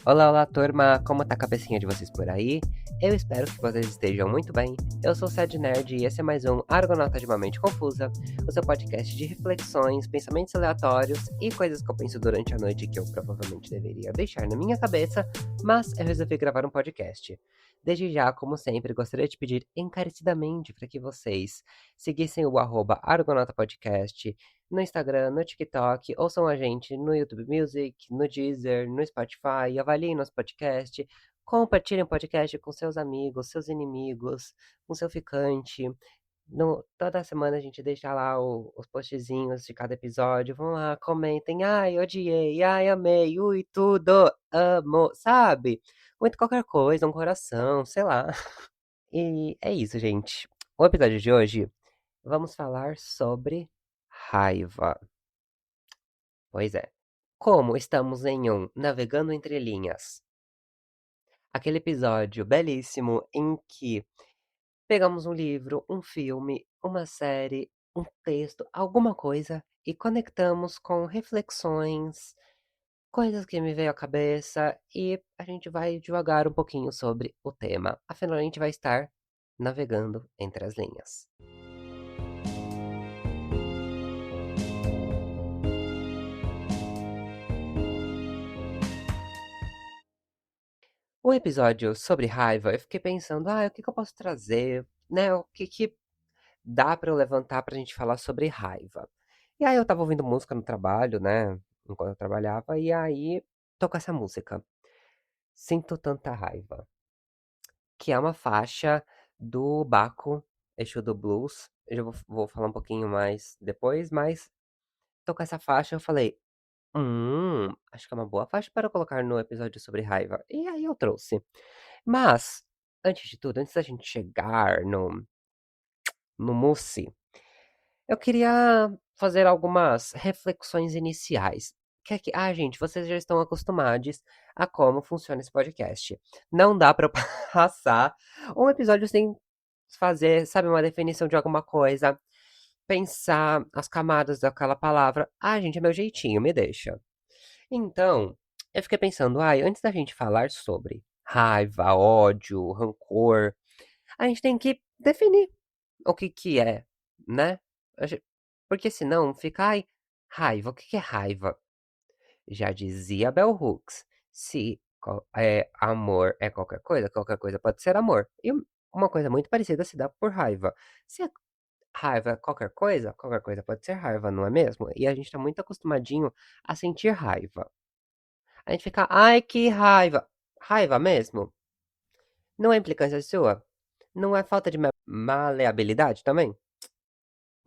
Olá, olá, turma! Como tá a cabecinha de vocês por aí? Eu espero que vocês estejam muito bem. Eu sou o Sad Nerd e esse é mais um Argonauta de uma Mente Confusa, o seu podcast de reflexões, pensamentos aleatórios e coisas que eu penso durante a noite que eu provavelmente deveria deixar na minha cabeça, mas eu resolvi gravar um podcast. Desde já, como sempre, gostaria de pedir encarecidamente para que vocês seguissem o Argonauta Podcast no Instagram, no TikTok, ouçam a gente no YouTube Music, no Deezer, no Spotify, avaliem nosso podcast, compartilhem o podcast com seus amigos, seus inimigos, com seu ficante. Toda semana a gente deixa lá os postzinhos de cada episódio. Vão lá, comentem. Ai, odiei. Ai, amei. Ui, tudo. Amo. Sabe? Muito qualquer coisa, um coração, sei lá. E é isso, gente. O episódio de hoje, vamos falar sobre raiva. Pois é. Como estamos em um Navegando Entre Linhas, aquele episódio belíssimo em que pegamos um livro, um filme, uma série, um texto, alguma coisa e conectamos com reflexões, coisas que me veio à cabeça e a gente vai devagar um pouquinho sobre o tema. Afinal, a gente vai estar navegando entre as linhas. O episódio sobre raiva, eu fiquei pensando, o que que eu posso trazer, né? O que que dá pra eu levantar pra gente falar sobre raiva. E aí eu estava ouvindo música no trabalho, né, enquanto eu trabalhava, e aí tocou essa música, Sinto Tanta Raiva, que é uma faixa do Baco, Exu do Blues. Eu já vou falar um pouquinho mais depois, mas tocou essa faixa, eu falei: acho que é uma boa faixa para colocar no episódio sobre raiva". E aí eu trouxe. Mas, antes de tudo, antes da gente chegar no mousse, eu queria fazer algumas reflexões iniciais. Gente, vocês já estão acostumados a como funciona esse podcast. Não dá pra eu passar um episódio sem fazer, sabe, uma definição de alguma coisa, pensar as camadas daquela palavra. Gente, é meu jeitinho, me deixa. Então, eu fiquei pensando, antes da gente falar sobre raiva, ódio, rancor, a gente tem que definir o que que é, né? A gen Porque senão fica: raiva, o que que é raiva?". Já dizia Bell Hooks, se amor é qualquer coisa pode ser amor. E uma coisa muito parecida se dá por raiva. Se raiva é qualquer coisa pode ser raiva, não é mesmo? E a gente tá muito acostumadinho a sentir raiva. A gente fica: "Ai, que raiva". Raiva mesmo? Não é implicância sua? Não é falta de maleabilidade também?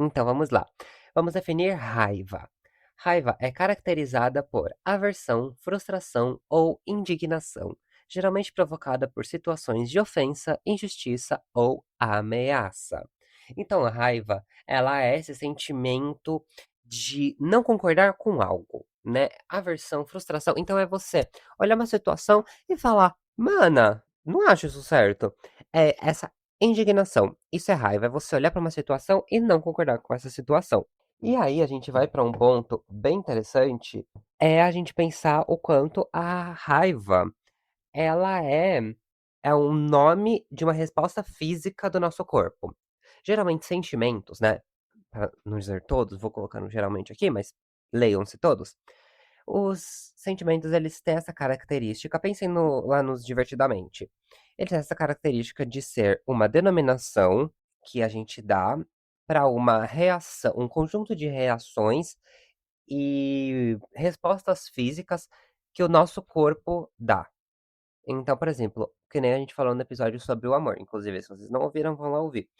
Então vamos lá. Vamos definir raiva. Raiva é caracterizada por aversão, frustração ou indignação, geralmente provocada por situações de ofensa, injustiça ou ameaça. Então a raiva, ela é esse sentimento de não concordar com algo, né? Aversão, frustração. Então é você olhar uma situação e falar: "Mana, não acho isso certo". É essa indignação, isso é raiva, é você olhar para uma situação e não concordar com essa situação. E aí a gente vai para um ponto bem interessante, é a gente pensar o quanto a raiva, ela é um nome de uma resposta física do nosso corpo. Geralmente sentimentos, né, pra não dizer todos, vou colocando geralmente aqui, mas leiam-se todos. Os sentimentos, eles têm essa característica, pensem lá nos Divertidamente. Ele tem essa característica de ser uma denominação que a gente dá para uma reação, um conjunto de reações e respostas físicas que o nosso corpo dá. Então, por exemplo, que nem a gente falou no episódio sobre o amor, inclusive, se vocês não ouviram, vão lá ouvir.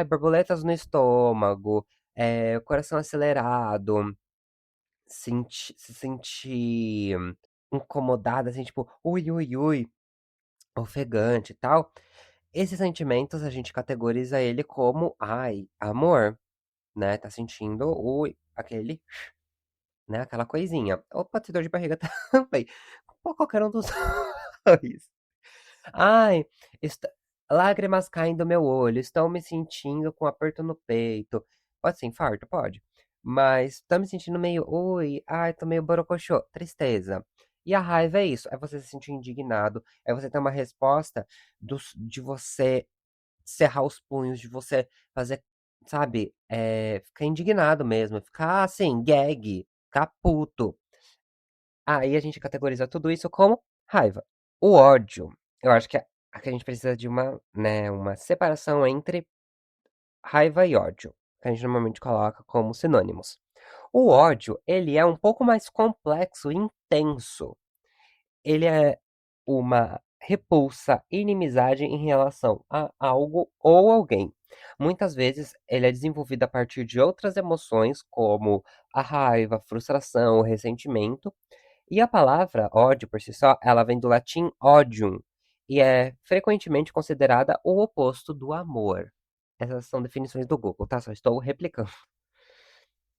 Borboletas no estômago, coração acelerado, se sentir incomodada, assim, tipo, ui, ui, ui, ofegante e tal. Esses sentimentos a gente categoriza ele como, amor, né? Tá sentindo aquela coisinha. Ou pode ser dor de barriga também. Qualquer um dos. Isso. Ai, est lágrimas caem do meu olho, estou me sentindo com aperto no peito. Pode ser infarto? Pode. Mas tô me sentindo meio, ui, ai, tô meio borocochô, tristeza. E a raiva é isso, é você se sentir indignado, é você ter uma resposta de você cerrar os punhos, de você fazer, sabe, ficar indignado mesmo, ficar assim, gag, ficar puto. Aí a gente categoriza tudo isso como raiva. O ódio, eu acho que que a gente precisa de uma, né, uma separação entre raiva e ódio, que a gente normalmente coloca como sinônimos. O ódio, ele é um pouco mais complexo e intenso. Ele é uma repulsa, inimizade em relação a algo ou alguém. Muitas vezes ele é desenvolvido a partir de outras emoções, como a raiva, a frustração, o ressentimento, e a palavra ódio por si só, ela vem do latim odium e é frequentemente considerada o oposto do amor. Essas são definições do Google, tá? Só estou replicando.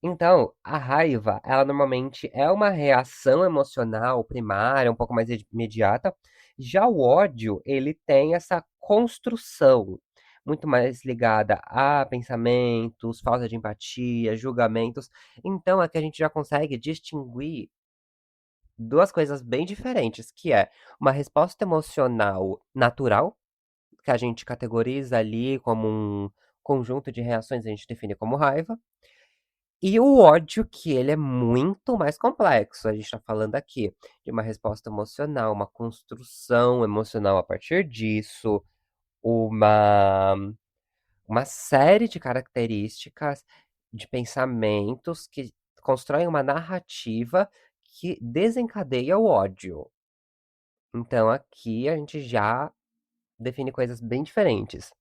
Então, a raiva, ela normalmente é uma reação emocional primária, um pouco mais imediata. Já o ódio, ele tem essa construção muito mais ligada a pensamentos, falta de empatia, julgamentos. Então, aqui a gente já consegue distinguir duas coisas bem diferentes, que é uma resposta emocional natural, que a gente categoriza ali como um conjunto de reações, a gente define como raiva, e o ódio, que ele é muito mais complexo. A gente está falando aqui de uma resposta emocional, uma construção emocional a partir disso, uma, uma série de características, de pensamentos que constroem uma narrativa que desencadeia o ódio. Então aqui a gente já define coisas bem diferentes.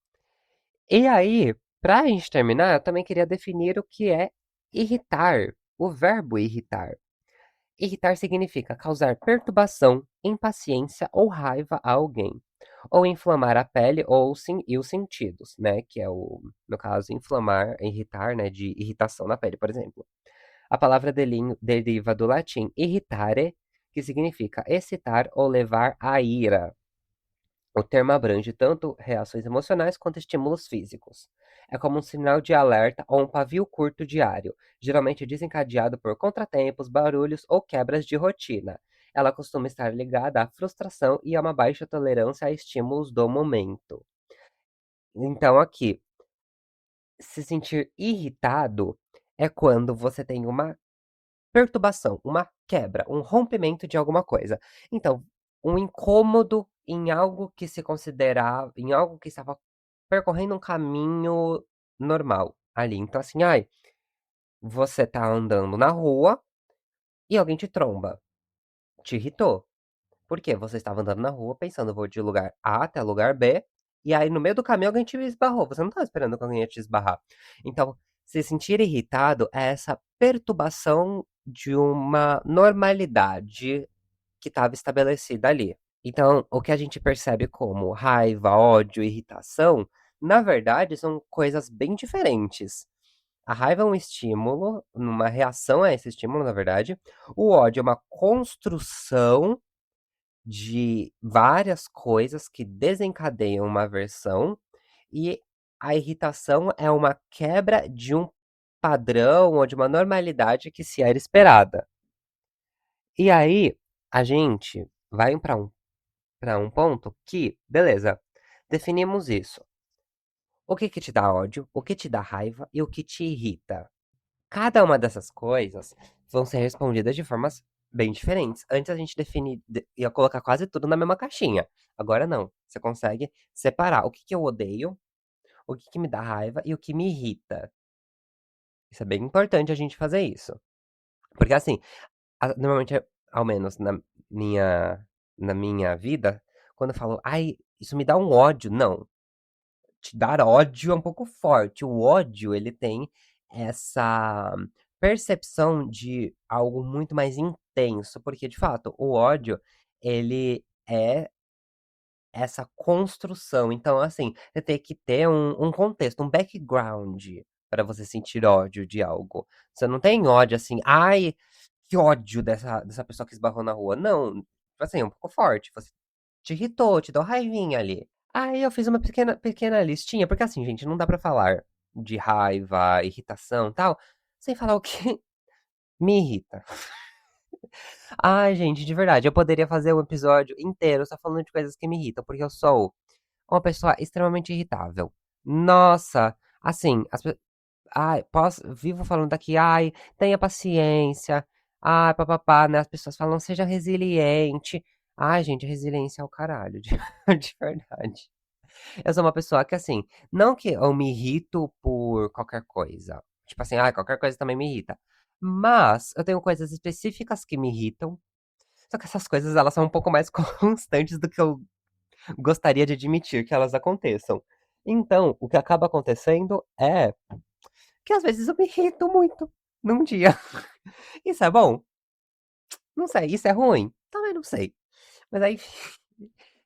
E aí, para a gente terminar, eu também queria definir o que é irritar, o verbo irritar. Irritar significa causar perturbação, impaciência ou raiva a alguém, ou inflamar a pele ou e os sentidos, né? Que é o, no caso, inflamar, irritar, né? De irritação na pele, por exemplo. A palavra deriva do latim irritare, que significa excitar ou levar à ira. O termo abrange tanto reações emocionais quanto estímulos físicos. É como um sinal de alerta ou um pavio curto diário, geralmente desencadeado por contratempos, barulhos ou quebras de rotina. Ela costuma estar ligada à frustração e a uma baixa tolerância a estímulos do momento. Então, aqui, se sentir irritado é quando você tem uma perturbação, uma quebra, um rompimento de alguma coisa. Então, um incômodo em algo que se considerava, em algo que estava percorrendo um caminho normal ali. Então, assim, ai, você tá andando na rua e alguém te tromba, te irritou. Por quê? Você estava andando na rua pensando, vou de lugar A até lugar B, e aí no meio do caminho alguém te esbarrou. Você não estava esperando que alguém ia te esbarrar. Então, se sentir irritado é essa perturbação de uma normalidade que estava estabelecida ali. Então, o que a gente percebe como raiva, ódio, irritação, na verdade, são coisas bem diferentes. A raiva é um estímulo, uma reação a esse estímulo, na verdade. O ódio é uma construção de várias coisas que desencadeiam uma aversão, e a irritação é uma quebra de um padrão ou de uma normalidade que se era esperada. E aí, a gente vai para um ponto que, beleza, definimos isso. O que que te dá ódio, o que te dá raiva e o que te irrita. Cada uma dessas coisas vão ser respondidas de formas bem diferentes. Antes a gente ia colocar quase tudo na mesma caixinha. Agora não. Você consegue separar o que que eu odeio, o que que me dá raiva e o que me irrita. Isso é bem importante a gente fazer isso. Porque assim, normalmente, ao menos minha, na minha vida, quando eu falo, ai, isso me dá um ódio. Não, te dar ódio é um pouco forte. O ódio, ele tem essa percepção de algo muito mais intenso, porque de fato, o ódio, ele é essa construção. Então, assim, você tem que ter um contexto, um background para você sentir ódio de algo. Você não tem ódio assim, ai, que ódio dessa pessoa que esbarrou na rua. Não, assim, é um pouco forte. te irritou, te deu raivinha ali. Aí eu fiz uma pequena listinha, porque assim, gente, não dá pra falar de raiva, irritação, tal, sem falar o que me irrita. Ai, gente, de verdade, eu poderia fazer um episódio inteiro só falando de coisas que me irritam, porque eu sou uma pessoa extremamente irritável. Nossa, assim, ai, vivo falando aqui, ai, tenha paciência, ai, papapá, né? As pessoas falam, seja resiliente. Ai, gente, resiliência é o caralho, de, de verdade. Eu sou uma pessoa que, assim, não que eu me irrito por qualquer coisa. Tipo assim, ai, qualquer coisa também me irrita. Mas eu tenho coisas específicas que me irritam. Só que essas coisas, elas são um pouco mais constantes do que eu gostaria de admitir que elas aconteçam. Então, o que acaba acontecendo é que às vezes eu me irrito muito num dia. Isso é bom? Não sei. Isso é ruim? Também não sei. Mas aí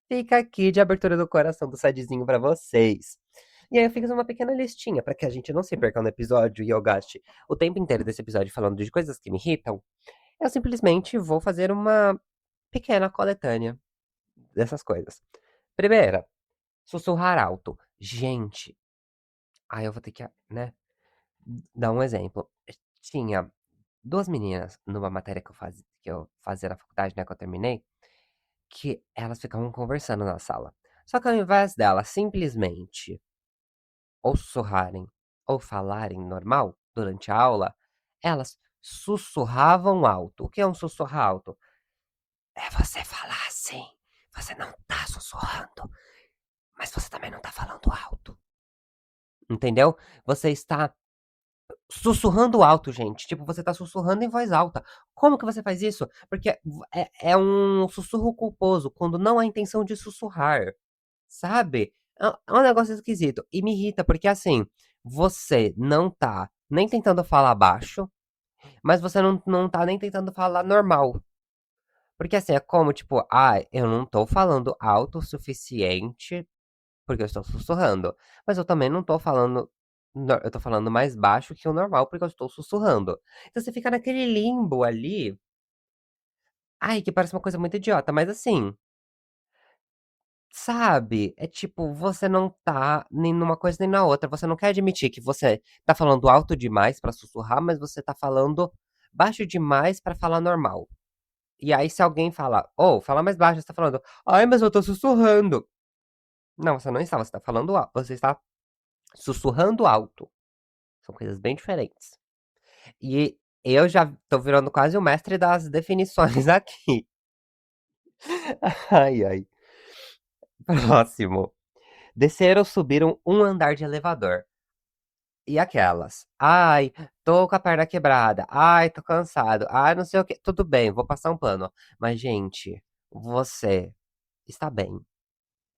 fica aqui de abertura do coração do Sadzinho pra vocês. E aí eu fiz uma pequena listinha pra que a gente não se perca no episódio e eu gaste o tempo inteiro desse episódio falando de coisas que me irritam. Eu simplesmente vou fazer uma pequena coletânea dessas coisas. Primeira, sussurrar alto. Gente, aí eu vou ter que, né, dar um exemplo. Tinha duas meninas numa matéria que eu fazia na faculdade, né, que eu terminei, que elas ficavam conversando na sala. Só que ao invés delas simplesmente ou sussurrarem ou falarem normal durante a aula, elas sussurravam alto. O que é um sussurrar alto? É você falar assim. Você não tá sussurrando, mas você também não tá falando alto. Entendeu? Você está sussurrando alto, gente. Tipo, você tá sussurrando em voz alta. Como que você faz isso? Porque é um sussurro culposo, quando não há intenção de sussurrar, sabe? É um negócio esquisito. E me irrita, porque assim, você não tá nem tentando falar baixo, mas você não tá nem tentando falar normal. Porque assim, é como, tipo, eu não tô falando alto o suficiente porque eu estou sussurrando. Mas eu também não tô falando. Eu tô falando mais baixo que o normal porque eu estou sussurrando. Então você fica naquele limbo ali. Ai, que parece uma coisa muito idiota, mas assim, sabe? É tipo, você não tá nem numa coisa nem na outra. Você não quer admitir que você tá falando alto demais pra sussurrar, mas você tá falando baixo demais pra falar normal. E aí, se alguém fala, fala mais baixo, você tá falando, ai, mas eu tô sussurrando. Não, você não está, você tá falando alto. Você está sussurrando alto. São coisas bem diferentes. E eu já tô virando quase o mestre das definições aqui. Ai, ai. Próximo. Descer ou subir um andar de elevador. E aquelas? Ai, tô com a perna quebrada. Ai, tô cansado. Ai, não sei o que. Tudo bem, vou passar um pano. Mas, gente, você está bem.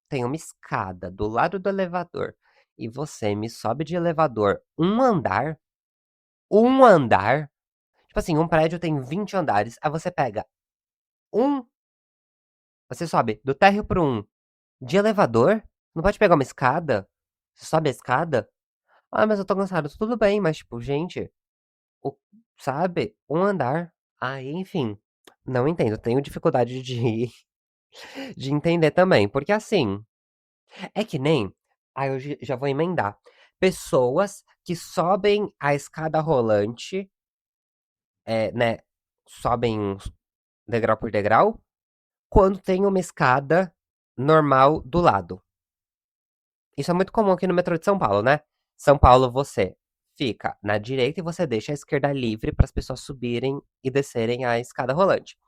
Tem uma escada do lado do elevador. E você me sobe de elevador um andar? Um andar? Tipo assim, um prédio tem 20 andares. Aí você pega um. Você sobe do térreo pro um de elevador? Não pode pegar uma escada? Você sobe a escada? Ah, mas eu tô cansado. Tudo bem, mas tipo, gente, o, sabe? Um andar. Aí, enfim. Não entendo. Tenho dificuldade de, de entender também. Porque assim, é que nem. Aí eu já vou emendar. Pessoas que sobem a escada rolante, né? Sobem degrau por degrau, quando tem uma escada normal do lado. Isso é muito comum aqui no metrô de São Paulo, né? São Paulo, você fica na direita e você deixa a esquerda livre para as pessoas subirem e descerem a escada rolante.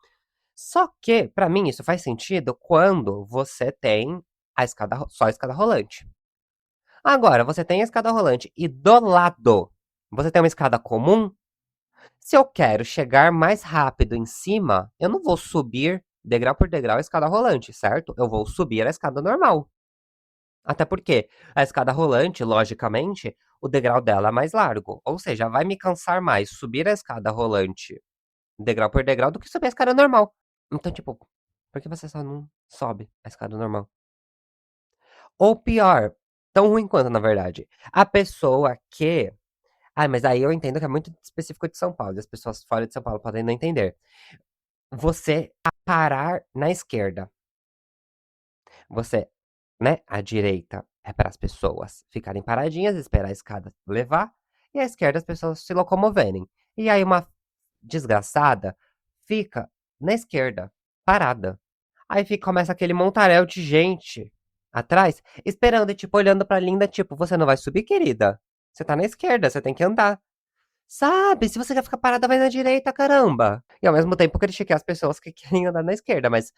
Só que, para mim, isso faz sentido quando você tem só a escada rolante. Agora, você tem a escada rolante e do lado você tem uma escada comum. Se eu quero chegar mais rápido em cima, eu não vou subir degrau por degrau a escada rolante, certo? Eu vou subir a escada normal. Até porque a escada rolante, logicamente, o degrau dela é mais largo. Ou seja, vai me cansar mais subir a escada rolante degrau por degrau do que subir a escada normal. Então, tipo, por que você só não sobe a escada normal? Ou pior, tão ruim quanto, na verdade, a pessoa que. Ai, mas aí eu entendo que é muito específico de São Paulo, e as pessoas fora de São Paulo podem não entender. Você parar na esquerda. Você, né, a direita é para as pessoas ficarem paradinhas, esperar a escada levar, e a esquerda as pessoas se locomoverem. E aí uma desgraçada fica na esquerda, parada. Aí começa aquele montaréu de gente atrás, esperando e, tipo, olhando pra linda, tipo, você não vai subir, querida? Você tá na esquerda, você tem que andar. Sabe? Se você quer ficar parada, vai na direita, caramba. E ao mesmo tempo critiquei as pessoas que querem andar na esquerda, mas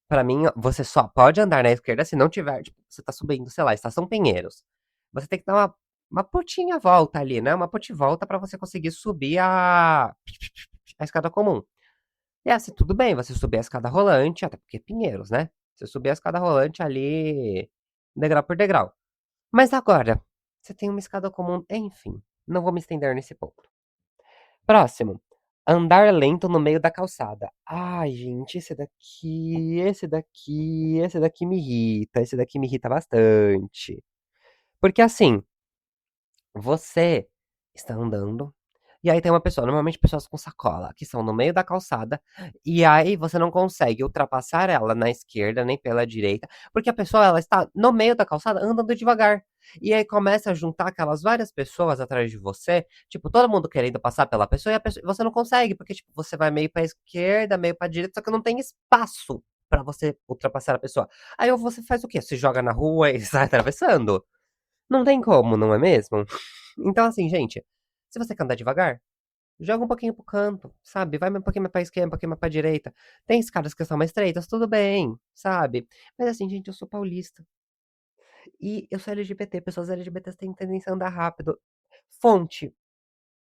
pra mim, você só pode andar na esquerda se não tiver, tipo, você tá subindo, sei lá, Estação Pinheiros. Você tem que dar uma putinha volta ali, né? Uma volta pra você conseguir subir a escada comum. E assim, tudo bem, você subir a escada rolante, até porque é Pinheiros, né? Você subir a escada rolante ali, degrau por degrau. Mas agora, você tem uma escada comum, enfim, não vou me estender nesse ponto. Próximo, andar lento no meio da calçada. Ai, gente, esse daqui esse daqui me irrita bastante. Porque assim, você está andando, e aí tem uma pessoa, normalmente pessoas com sacola, que são no meio da calçada, e aí você não consegue ultrapassar ela na esquerda nem pela direita, porque a pessoa ela está no meio da calçada andando devagar. E aí começa a juntar aquelas várias pessoas atrás de você, tipo, todo mundo querendo passar pela pessoa, você não consegue, porque tipo, você vai meio pra esquerda, meio pra direita, só que não tem espaço pra você ultrapassar a pessoa. Aí você faz o quê? Se joga na rua e sai atravessando? Não tem como, não é mesmo? Então, assim, gente, se você quer andar devagar, joga um pouquinho pro canto, sabe? Vai um pouquinho mais pra esquerda, um pouquinho mais pra direita. Tem escadas que são mais estreitas, tudo bem, sabe? Mas assim, gente, eu sou paulista. E eu sou LGBT, pessoas LGBTs têm tendência a andar rápido. Fonte,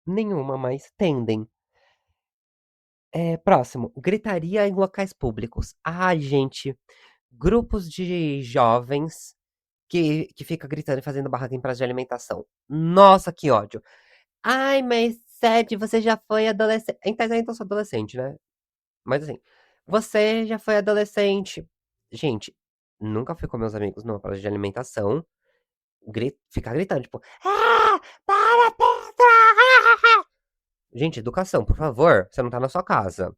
nenhuma, mas tendem. Próximo, gritaria em locais públicos. Ai, gente, grupos de jovens que fica gritando e fazendo barraca em praça de alimentação. Nossa, que ódio. Ai, mas Sede, você já foi adolescente. Em tese, eu ainda sou adolescente, né? Mas assim, você já foi adolescente. Gente, nunca fui com meus amigos numa praça de alimentação. Ficar gritando, tipo, para, Pedro! Gente, educação, por favor. Você não tá na sua casa.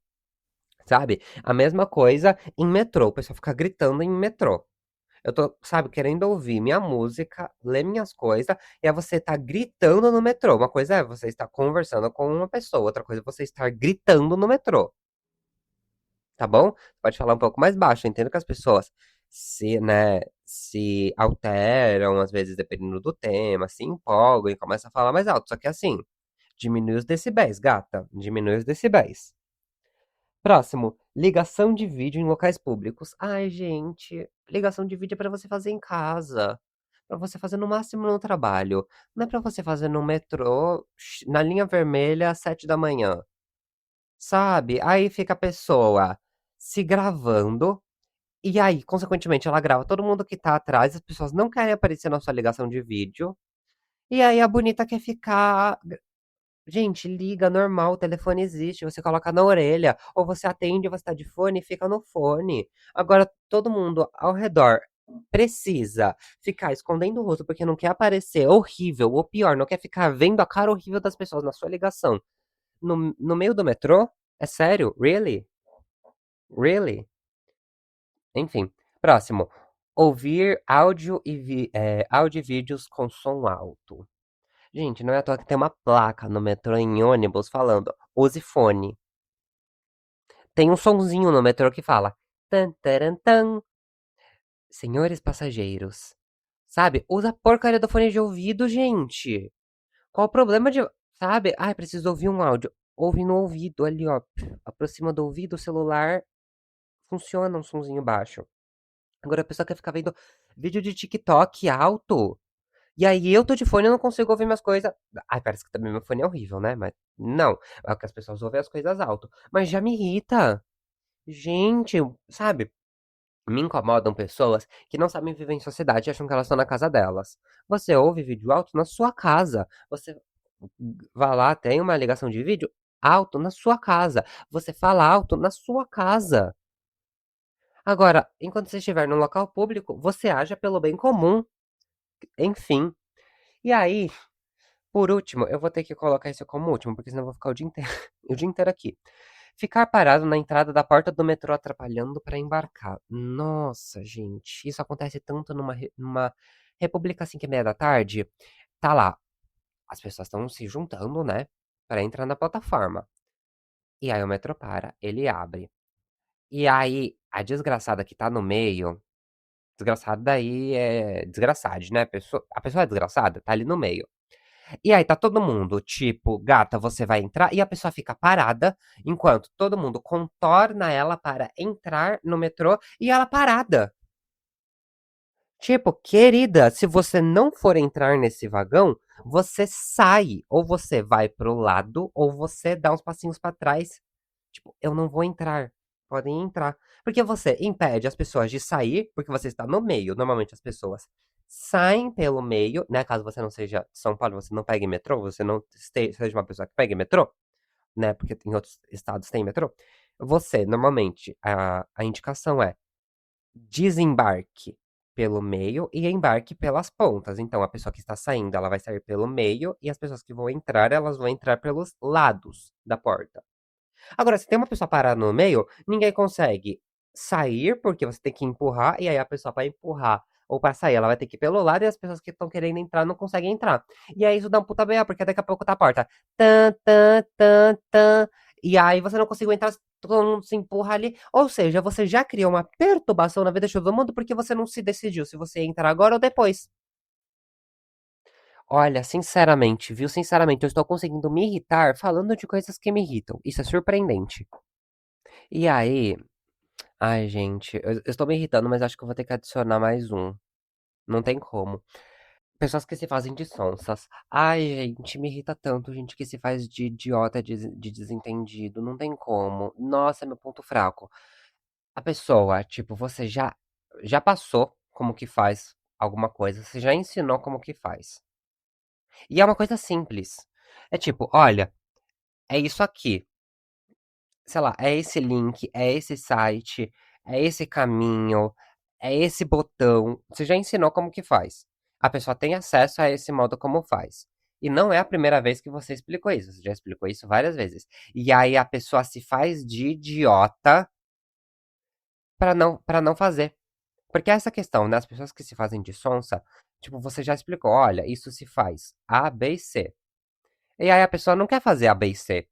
Sabe? A mesma coisa em metrô. O pessoal fica gritando em metrô. Eu tô, sabe, querendo ouvir minha música, ler minhas coisas, e aí você tá gritando no metrô. Uma coisa é você estar conversando com uma pessoa, outra coisa é você estar gritando no metrô, tá bom? Pode falar um pouco mais baixo. Eu entendo que as pessoas se alteram, às vezes, dependendo do tema, se empolgam e começam a falar mais alto. Só que assim, diminui os decibéis, gata. Diminui os decibéis. Próximo, ligação de vídeo em locais públicos. Ai, gente, ligação de vídeo é pra você fazer em casa. Pra você fazer no máximo no trabalho. Não é pra você fazer no metrô, na linha vermelha, às 7 da manhã. Sabe? Aí fica a pessoa se gravando. E aí, consequentemente, ela grava todo mundo que tá atrás. As pessoas não querem aparecer na sua ligação de vídeo. E aí a bonita quer ficar. Gente, liga normal, o telefone existe, você coloca na orelha, ou você atende, você tá de fone e fica no fone. Agora, todo mundo ao redor precisa ficar escondendo o rosto porque não quer aparecer horrível, ou pior, não quer ficar vendo a cara horrível das pessoas na sua ligação. No meio do metrô? É sério? Really? Really? Enfim, próximo. Ouvir áudio e vídeos com som alto. Gente, não é à toa que tem uma placa no metrô em ônibus falando, use fone. Tem um sonzinho no metrô que fala, tan, taran, tan, senhores passageiros. Sabe? Usa a porcaria do fone de ouvido, gente. Qual o problema de, sabe? Ai, preciso ouvir um áudio. Ouve no ouvido ali, ó. Aproxima do ouvido, o celular funciona um sonzinho baixo. Agora a pessoa quer ficar vendo vídeo de TikTok alto. E aí eu tô de fone e não consigo ouvir minhas coisas. Ai, parece que também meu fone é horrível, né? Mas não, é que as pessoas ouvem as coisas alto. Mas já me irrita. Gente, sabe? Me incomodam pessoas que não sabem viver em sociedade e acham que elas estão na casa delas. Você ouve vídeo alto na sua casa. Você vai lá, tem uma ligação de vídeo alto na sua casa. Você fala alto na sua casa. Agora, enquanto você estiver num local público, você haja pelo bem comum. Enfim. E aí, por último, eu vou ter que colocar isso como último, porque senão eu vou ficar o dia inteiro, o dia inteiro aqui. Ficar parado na entrada da porta do metrô atrapalhando para embarcar. Nossa, gente, isso acontece tanto numa república 5h30 da tarde. Tá lá, as pessoas estão se juntando, né, para entrar na plataforma. E aí o metrô para, ele abre. E aí a desgraçada que tá no meio, desgraçada daí é desgraçade, né? A pessoa é desgraçada, tá ali no meio. E aí tá todo mundo, tipo, gata, você vai entrar, e a pessoa fica parada, enquanto todo mundo contorna ela para entrar no metrô e ela parada. Tipo, querida, se você não for entrar nesse vagão, você sai, ou você vai pro lado, ou você dá uns passinhos pra trás. Tipo, eu não vou entrar. Podem entrar. Porque você impede as pessoas de sair, porque você está no meio. Normalmente as pessoas saem pelo meio, né? Caso você não seja de São Paulo, você não pegue metrô, você não seja uma pessoa que pegue metrô, né? Porque em outros estados tem metrô. Você, normalmente, a indicação é desembarque pelo meio e embarque pelas pontas. Então, a pessoa que está saindo, ela vai sair pelo meio, e as pessoas que vão entrar, elas vão entrar pelos lados da porta. Agora, se tem uma pessoa parada no meio, ninguém consegue sair, porque você tem que empurrar, e aí a pessoa para empurrar ou para sair, ela vai ter que ir pelo lado, e as pessoas que estão querendo entrar não conseguem entrar. E aí isso dá um puta BO, porque daqui a pouco tá a porta. Tan, tan, tan, tan. E aí você não conseguiu entrar, todo mundo se empurra ali. Ou seja, você já criou uma perturbação na vida de todo mundo, porque você não se decidiu se você ia entrar agora ou depois. Olha, sinceramente, viu? Sinceramente, eu estou conseguindo me irritar falando de coisas que me irritam. Isso é surpreendente. E aí, ai, gente, eu estou me irritando, mas acho que eu vou ter que adicionar mais um. Não tem como. Pessoas que se fazem de sonsas. Ai, gente, me irrita tanto, gente que se faz de idiota, de desentendido. Não tem como. Nossa, é meu ponto fraco. A pessoa, tipo, você já passou como que faz alguma coisa, você já ensinou como que faz. E é uma coisa simples. É tipo, olha, é isso aqui. Sei lá, é esse link, é esse site, é esse caminho, é esse botão. Você já ensinou como que faz. A pessoa tem acesso a esse modo como faz. E não é a primeira vez que você explicou isso, você já explicou isso várias vezes. E aí a pessoa se faz de idiota para não fazer. Porque essa questão, né, as pessoas que se fazem de sonsa, tipo, você já explicou, olha, isso se faz A, B e C. E aí a pessoa não quer fazer A, B e C.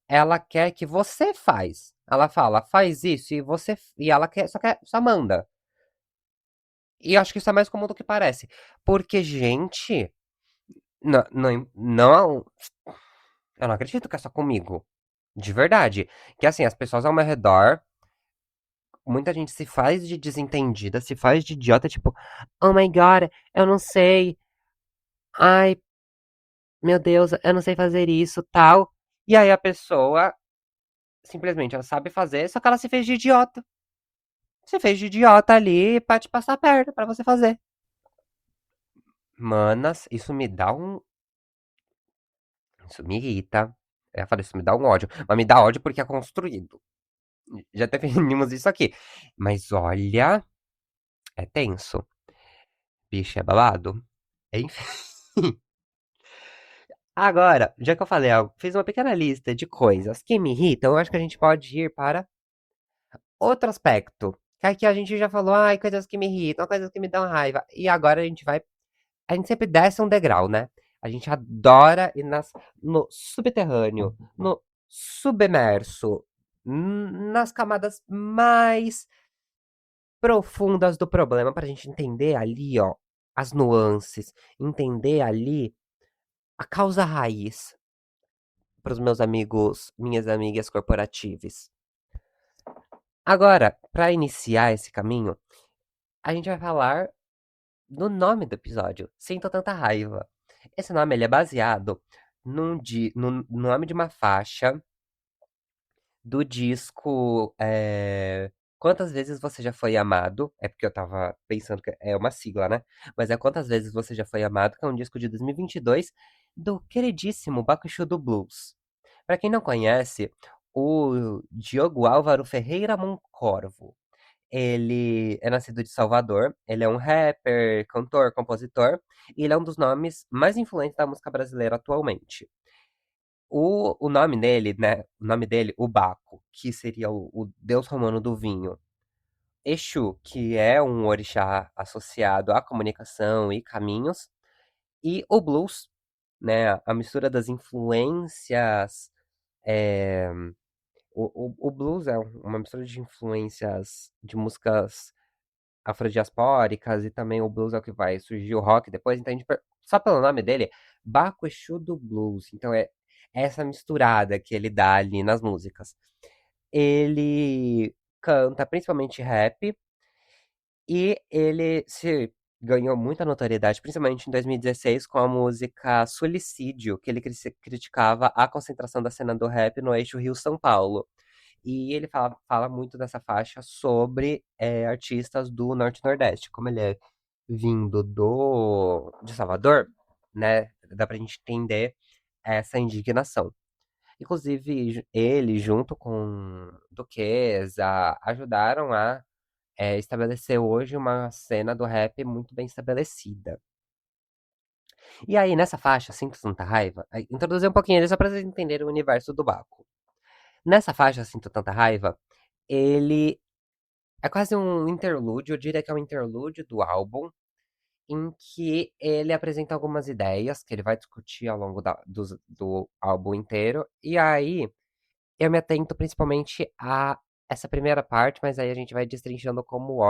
Ela quer que você faz. Ela fala, faz isso e ela só manda. E eu acho que isso é mais comum do que parece, porque gente, não, não, não, eu não acredito que é só comigo, de verdade, que assim as pessoas ao meu redor, muita gente se faz de desentendida, se faz de idiota, tipo, oh my god, eu não sei, ai meu Deus, eu não sei fazer isso, tal. E aí a pessoa simplesmente ela sabe fazer, só que ela se fez de idiota. Você fez de idiota ali pra te passar a perna pra você fazer. Manas, isso me dá um. Isso me irrita. Eu falei, isso me dá um ódio. Mas me dá ódio porque é construído. Já definimos isso aqui. Mas olha, é tenso. Bicho, é babado. Enfim. Agora, já que eu falei, fiz uma pequena lista de coisas que me irritam, eu acho que a gente pode ir para outro aspecto. Que aqui a gente já falou, ai, coisas que me irritam, coisas que me dão raiva. E agora a gente sempre desce um degrau, né? A gente adora ir no subterrâneo, no submerso, nas camadas mais profundas do problema, pra gente entender ali, ó, as nuances, entender ali a causa raiz pros meus amigos, minhas amigas corporativas. Agora, pra iniciar esse caminho, a gente vai falar no nome do episódio, Sinto Tanta Raiva. Esse nome ele é baseado no nome de uma faixa do disco Quantas Vezes Você Já Foi Amado. É porque eu tava pensando que é uma sigla, né? Mas é Quantas Vezes Você Já Foi Amado, que é um disco de 2022 do queridíssimo Bakushu do Blues. Pra quem não conhece, o Diogo Álvaro Ferreira Moncorvo. Ele é nascido de Salvador, ele é um rapper, cantor, compositor, e ele é um dos nomes mais influentes da música brasileira atualmente. O nome dele, né? O nome dele, o Baco, que seria o deus romano do vinho. Exu, que é um orixá associado à comunicação e caminhos. E o blues, né? A mistura das influências. é, o blues é uma mistura de influências de músicas afrodiaspóricas e também o blues é o que vai surgir o rock depois. Então, só pelo nome dele, Baco Exu do Blues. Então, é essa misturada que ele dá ali nas músicas. Ele canta principalmente rap e ele se ganhou muita notoriedade, principalmente em 2016, com a música Suicídio, que ele criticava a concentração da cena do rap no eixo Rio-São Paulo. E ele fala muito dessa faixa sobre artistas do Norte e Nordeste. Como ele é vindo de Salvador, né? Dá pra gente entender essa indignação. Inclusive, ele, junto com Duquesa, ajudaram a estabelecer hoje uma cena do rap muito bem estabelecida. E aí, nessa faixa, Sinto Tanta Raiva, introduzir um pouquinho ele só pra vocês entenderem o universo do Baco. Nessa faixa, Sinto Tanta Raiva, ele é quase um interlúdio, eu diria que é um interlúdio do álbum, em que ele apresenta algumas ideias que ele vai discutir ao longo do álbum inteiro. E aí, eu me atento principalmente a essa primeira parte, mas aí a gente vai destrinchando como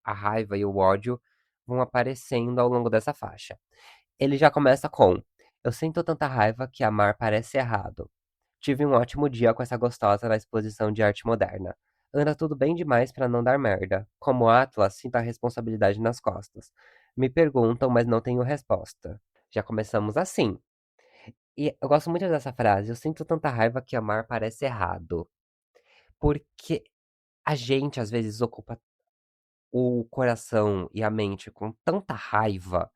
a raiva e o ódio vão aparecendo ao longo dessa faixa. Ele já começa com: Eu sinto tanta raiva que amar parece errado. Tive um ótimo dia com essa gostosa na exposição de arte moderna. Anda tudo bem demais pra não dar merda. Como Atlas, sinto a responsabilidade nas costas. Me perguntam, mas não tenho resposta. Já começamos assim. E eu gosto muito dessa frase. Eu sinto tanta raiva que amar parece errado. Porque a gente, às vezes, ocupa o coração e a mente com tanta raiva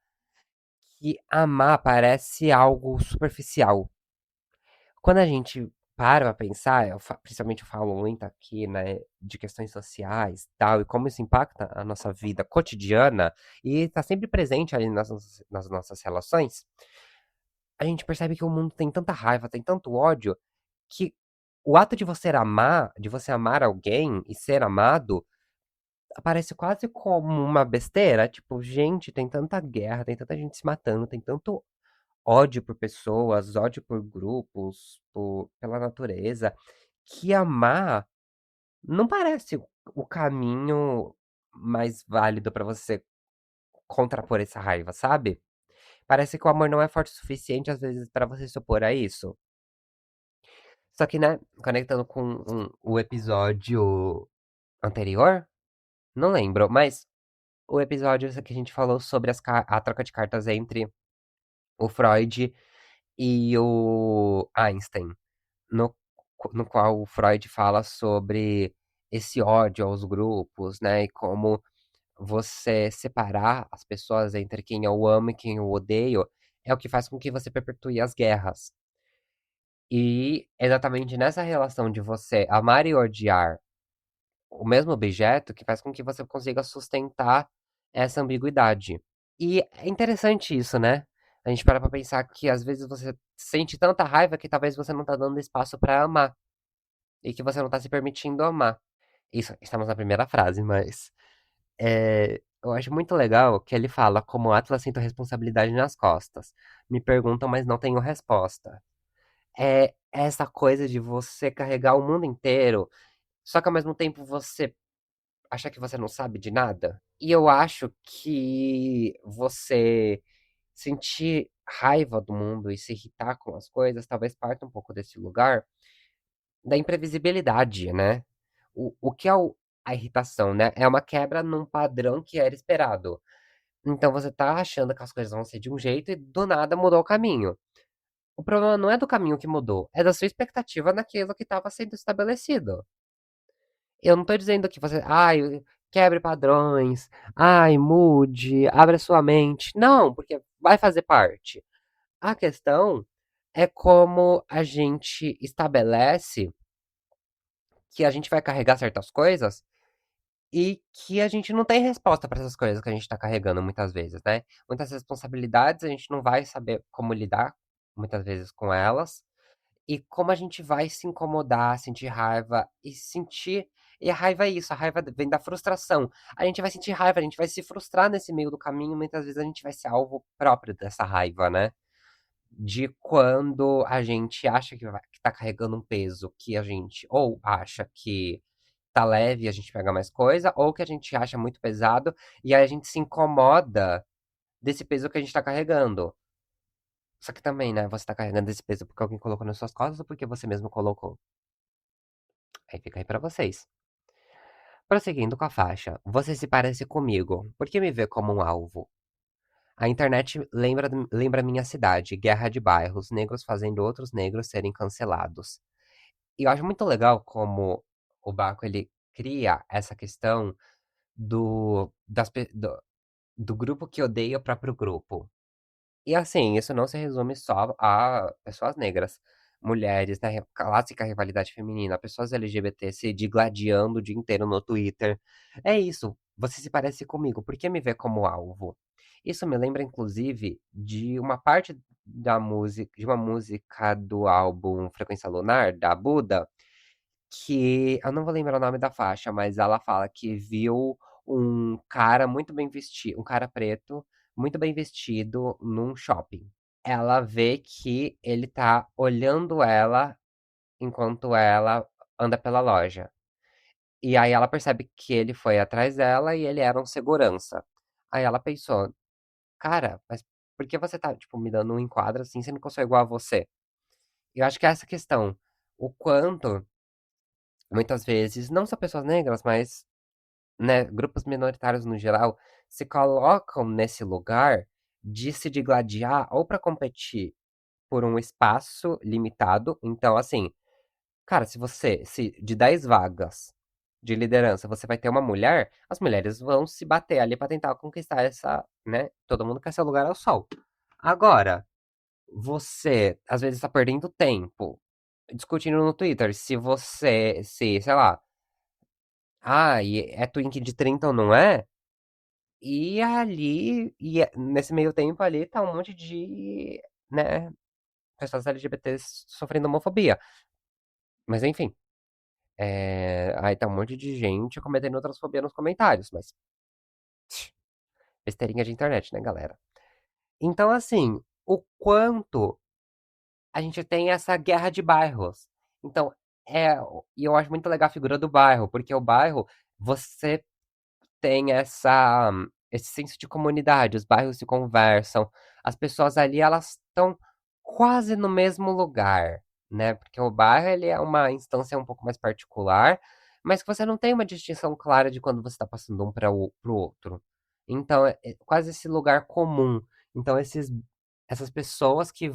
que amar parece algo superficial. Quando a gente para pra pensar, principalmente eu falo muito aqui, né, de questões sociais, tal, e como isso impacta a nossa vida cotidiana e tá sempre presente ali nas nossas relações, a gente percebe que o mundo tem tanta raiva, tem tanto ódio, que o ato de você amar alguém e ser amado, parece quase como uma besteira. Tipo, gente, tem tanta guerra, tem tanta gente se matando, tem tanto ódio por pessoas, ódio por grupos, pela natureza, que amar não parece o caminho mais válido pra você contrapor essa raiva, sabe? Parece que o amor não é forte o suficiente, às vezes, pra você se opor a isso. Só que, né, conectando com o episódio anterior, não lembro, mas o episódio que a gente falou sobre a troca de cartas entre o Freud e o Einstein. no, no qual o Freud fala sobre esse ódio aos grupos, né? E como você separar as pessoas entre quem eu amo e quem eu odeio é o que faz com que você perpetue as guerras. E exatamente nessa relação de você amar e odiar o mesmo objeto que faz com que você consiga sustentar essa ambiguidade. E é interessante isso, né? A gente para pra pensar que às vezes você sente tanta raiva que talvez você não tá dando espaço pra amar. E que você não tá se permitindo amar. Isso, estamos na primeira frase, mas eu acho muito legal que ele fala: Como Atlas, sinto responsabilidade nas costas. Me perguntam, mas não tenho resposta. É essa coisa de você carregar o mundo inteiro, só que ao mesmo tempo você achar que você não sabe de nada. E eu acho que você sentir raiva do mundo e se irritar com as coisas talvez parta um pouco desse lugar da imprevisibilidade, né? O que é a irritação, né? É uma quebra num padrão que era esperado. Então você tá achando que as coisas vão ser de um jeito e do nada mudou o caminho. O problema não é do caminho que mudou, é da sua expectativa naquilo que estava sendo estabelecido. Eu não tô dizendo que você, ai, quebre padrões, ai, mude, abra sua mente. Não, porque vai fazer parte. A questão é como a gente estabelece que a gente vai carregar certas coisas e que a gente não tem resposta para essas coisas que a gente tá carregando muitas vezes, né? Muitas responsabilidades a gente não vai saber como lidar muitas vezes com elas. e como a gente vai se incomodar, sentir raiva e sentir. E a raiva é isso, a raiva vem da frustração. A gente vai sentir raiva, a gente vai se frustrar nesse meio do caminho, muitas vezes a gente vai ser alvo próprio dessa raiva, né? De quando a gente acha que tá carregando um peso que a gente ou acha que tá leve e a gente pega mais coisa, ou que a gente acha muito pesado e aí a gente se incomoda desse peso que a gente tá carregando. Só que também, né, você tá carregando esse peso porque alguém colocou nas suas costas ou porque você mesmo colocou? Aí fica aí pra vocês. Prosseguindo com a faixa, você se parece comigo, por que me vê como um alvo? A internet lembra minha cidade, guerra de bairros, negros fazendo outros negros serem cancelados. E eu acho muito legal como o Baco ele cria essa questão do grupo que odeia o próprio grupo. E assim, isso não se resume só a pessoas negras, mulheres, né, clássica rivalidade feminina, pessoas LGBT se digladiando o dia inteiro no Twitter. É isso, você se parece comigo, por que me vê como alvo? Isso me lembra, inclusive, de uma parte da música, de uma música do álbum Frequência Lunar, da Buda, que eu não vou lembrar o nome da faixa, mas ela fala que viu um cara muito bem vestido, um cara preto, muito bem vestido num shopping. Ela vê que ele tá olhando ela enquanto ela anda pela loja. E aí ela percebe que ele foi atrás dela e ele era um segurança. Aí ela pensou, cara, mas por que você tá, tipo, me dando um enquadro assim, sendo que eu sou igual a você? Eu acho que é essa questão. O quanto, muitas vezes, não só pessoas negras, mas né, grupos minoritários no geral se colocam nesse lugar de se digladiar ou para competir por um espaço limitado. Então, assim, cara, se de 10 vagas de liderança você vai ter uma mulher, as mulheres vão se bater ali para tentar conquistar essa, né? Todo mundo quer seu lugar ao sol. Agora, você às vezes está perdendo tempo discutindo no Twitter sei lá, e é twink de 30 ou não é? Nesse meio tempo ali tá um monte de, né, pessoas LGBTs sofrendo homofobia. Mas enfim, aí tá um monte de gente cometendo transfobia nos comentários, mas besteirinha de internet, né, galera? Então, assim, o quanto a gente tem essa guerra de bairros. Então, e eu acho muito legal a figura do bairro, porque o bairro, você tem esse senso de comunidade, os bairros se conversam, as pessoas ali elas estão quase no mesmo lugar, né? Porque o bairro ele é uma instância um pouco mais particular, mas que você não tem uma distinção clara de quando você está passando um para o outro. Então é quase esse lugar comum. Então essas pessoas que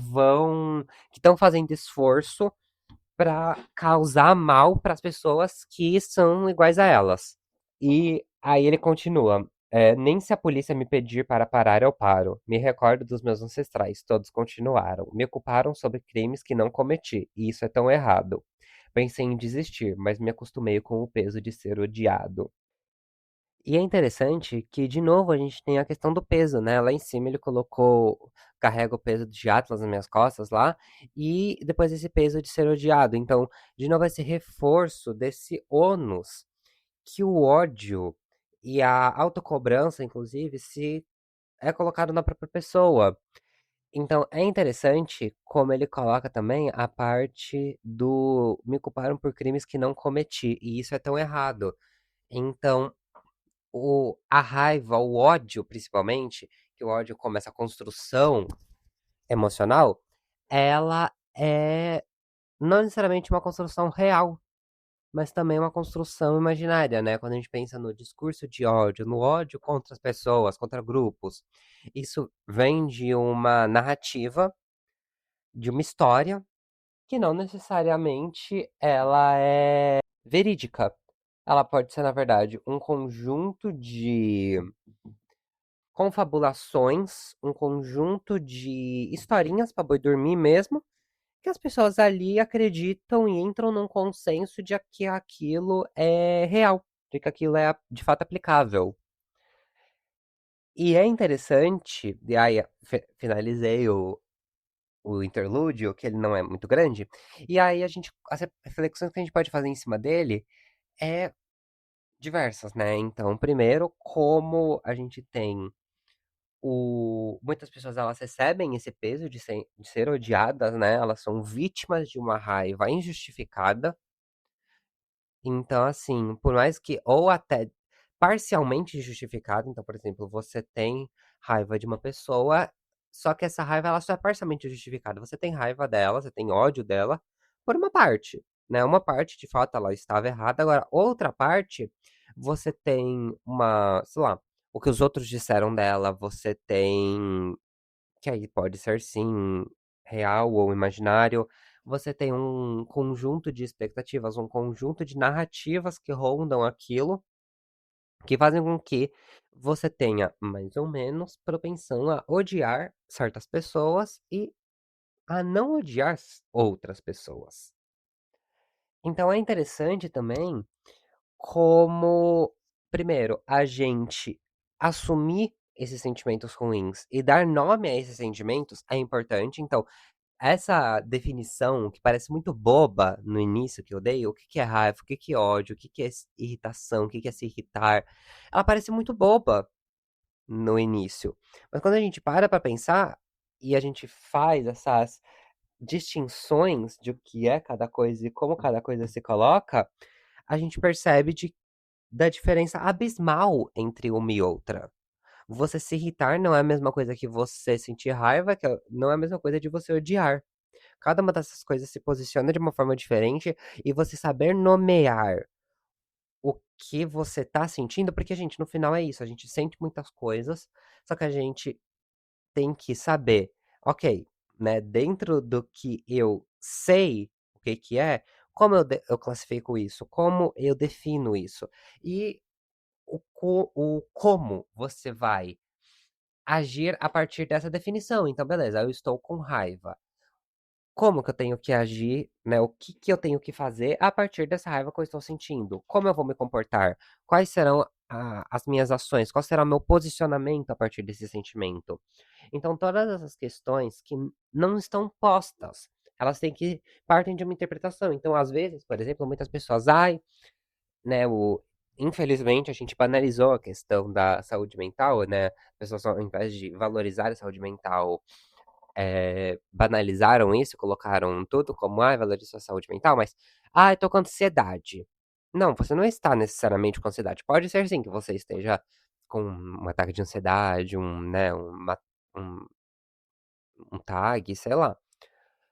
estão fazendo esforço para causar mal para as pessoas que são iguais a elas. E aí ele continua. Nem se a polícia me pedir para parar, eu paro. Me recordo dos meus ancestrais, todos continuaram. Me culparam sobre crimes que não cometi, e isso é tão errado. Pensei em desistir, mas me acostumei com o peso de ser odiado. E é interessante que, de novo, a gente tem a questão do peso, né? Lá em cima ele colocou, carrega o peso de Atlas nas minhas costas lá, e depois esse peso de ser odiado. Então, de novo, esse reforço desse ônus que o ódio e a autocobrança, inclusive, se é colocado na própria pessoa. Então, é interessante como ele coloca também a parte do me culparam por crimes que não cometi, e isso é tão errado. Então, a raiva, o ódio, principalmente, que o ódio como essa construção emocional, ela é não necessariamente uma construção real, mas também uma construção imaginária, né? Quando a gente pensa no discurso de ódio, no ódio contra as pessoas, contra grupos, isso vem de uma narrativa, de uma história, que não necessariamente ela é verídica. Ela pode ser, na verdade, um conjunto de confabulações, um conjunto de historinhas para boi dormir mesmo, que as pessoas ali acreditam e entram num consenso de que aquilo é real, de que aquilo é de fato aplicável. E é interessante, e aí finalizei o interlúdio, que ele não é muito grande, e aí as reflexões que a gente pode fazer em cima dele é diversas, né? Então, primeiro, como a gente tem muitas pessoas elas recebem esse peso de ser odiadas, né? Elas são vítimas de uma raiva injustificada. Então, assim, por mais que, ou até parcialmente justificado, então, por exemplo, você tem raiva de uma pessoa, só que essa raiva ela só é parcialmente justificada. Você tem raiva dela, você tem ódio dela por uma parte, né? Uma parte, de fato, ela estava errada. Agora, outra parte, você tem uma, sei lá, o que os outros disseram dela, você tem que aí pode ser sim real ou imaginário. Você tem um conjunto de expectativas, um conjunto de narrativas que rondam aquilo, que fazem com que você tenha mais ou menos propensão a odiar certas pessoas e a não odiar outras pessoas. Então é interessante também como, primeiro, a gente assumir esses sentimentos ruins e dar nome a esses sentimentos é importante. Então, essa definição que parece muito boba no início que eu dei, o que que é raiva, o que que é ódio, o que que é irritação, o que que é se irritar, ela parece muito boba no início. Mas quando a gente para pra pensar e a gente faz essas distinções de o que é cada coisa e como cada coisa se coloca, a gente percebe da diferença abismal entre uma e outra. Você se irritar não é a mesma coisa que você sentir raiva, não é a mesma coisa de você odiar. Cada uma dessas coisas se posiciona de uma forma diferente e você saber nomear o que você tá sentindo, porque, gente, no final é isso, a gente sente muitas coisas, só que a gente tem que saber, ok, né, dentro do que eu sei o que que é, como eu classifico isso, como eu defino isso, e o como você vai agir a partir dessa definição. Então, beleza, eu estou com raiva. Como que eu tenho que agir, né? O que que eu tenho que fazer a partir dessa raiva que eu estou sentindo? Como eu vou me comportar? Quais serão as minhas ações? Qual será o meu posicionamento a partir desse sentimento? Então, todas essas questões que não estão postas, elas têm que partem de uma interpretação. Então, às vezes, por exemplo, muitas pessoas, ai, né, infelizmente a gente banalizou a questão da saúde mental, né? As pessoas, ao invés de valorizar a saúde mental banalizaram isso, colocaram tudo como, ai, valoriza sua saúde mental, mas, eu tô com ansiedade. Não, você não está necessariamente com ansiedade. Pode ser sim que você esteja com um ataque de ansiedade, né, um, um tag, sei lá.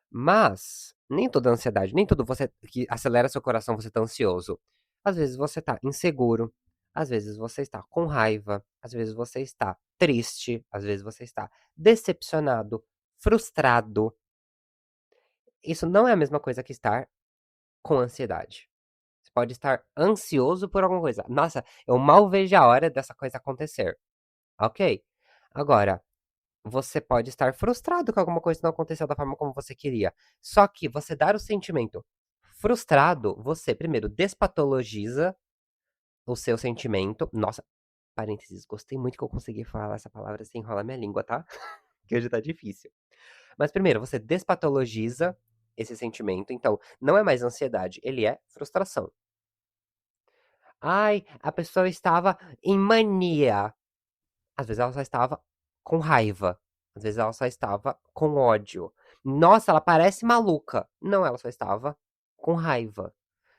Mas, nem toda ansiedade, nem tudo você que acelera seu coração você tá ansioso. Às vezes você tá inseguro, às vezes você está com raiva, às vezes você está triste, às vezes você está decepcionado, frustrado. Isso não é a mesma coisa que estar com ansiedade. Você pode estar ansioso por alguma coisa. Nossa, eu mal vejo a hora dessa coisa acontecer. Ok. Agora, você pode estar frustrado que alguma coisa não aconteceu da forma como você queria. Só que você dar o sentimento frustrado, você primeiro despatologiza o seu sentimento. Nossa, parênteses, gostei muito que eu consegui falar essa palavra sem enrolar minha língua, tá? Que hoje tá difícil. Mas primeiro, você despatologiza esse sentimento. Então, não é mais ansiedade, ele é frustração. Ai, a pessoa estava em mania. Às vezes ela só estava com raiva. Às vezes ela só estava com ódio. Nossa, ela parece maluca. Não, ela só estava com raiva.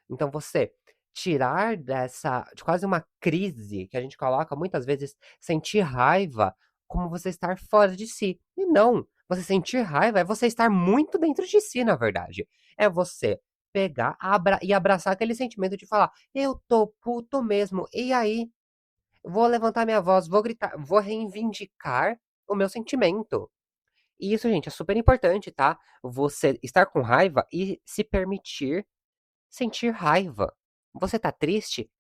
Então você tirar de quase uma crise que a gente coloca muitas vezes, sentir raiva como você estar fora de si. E não, você sentir raiva é você estar muito dentro de si, na verdade. É você pegar e abraçar aquele sentimento de falar, eu tô puto mesmo. E aí? Vou levantar minha voz, vou gritar, vou reivindicar o meu sentimento. E isso, gente, é super importante, tá? Você estar com raiva e se permitir sentir raiva. Você tá triste?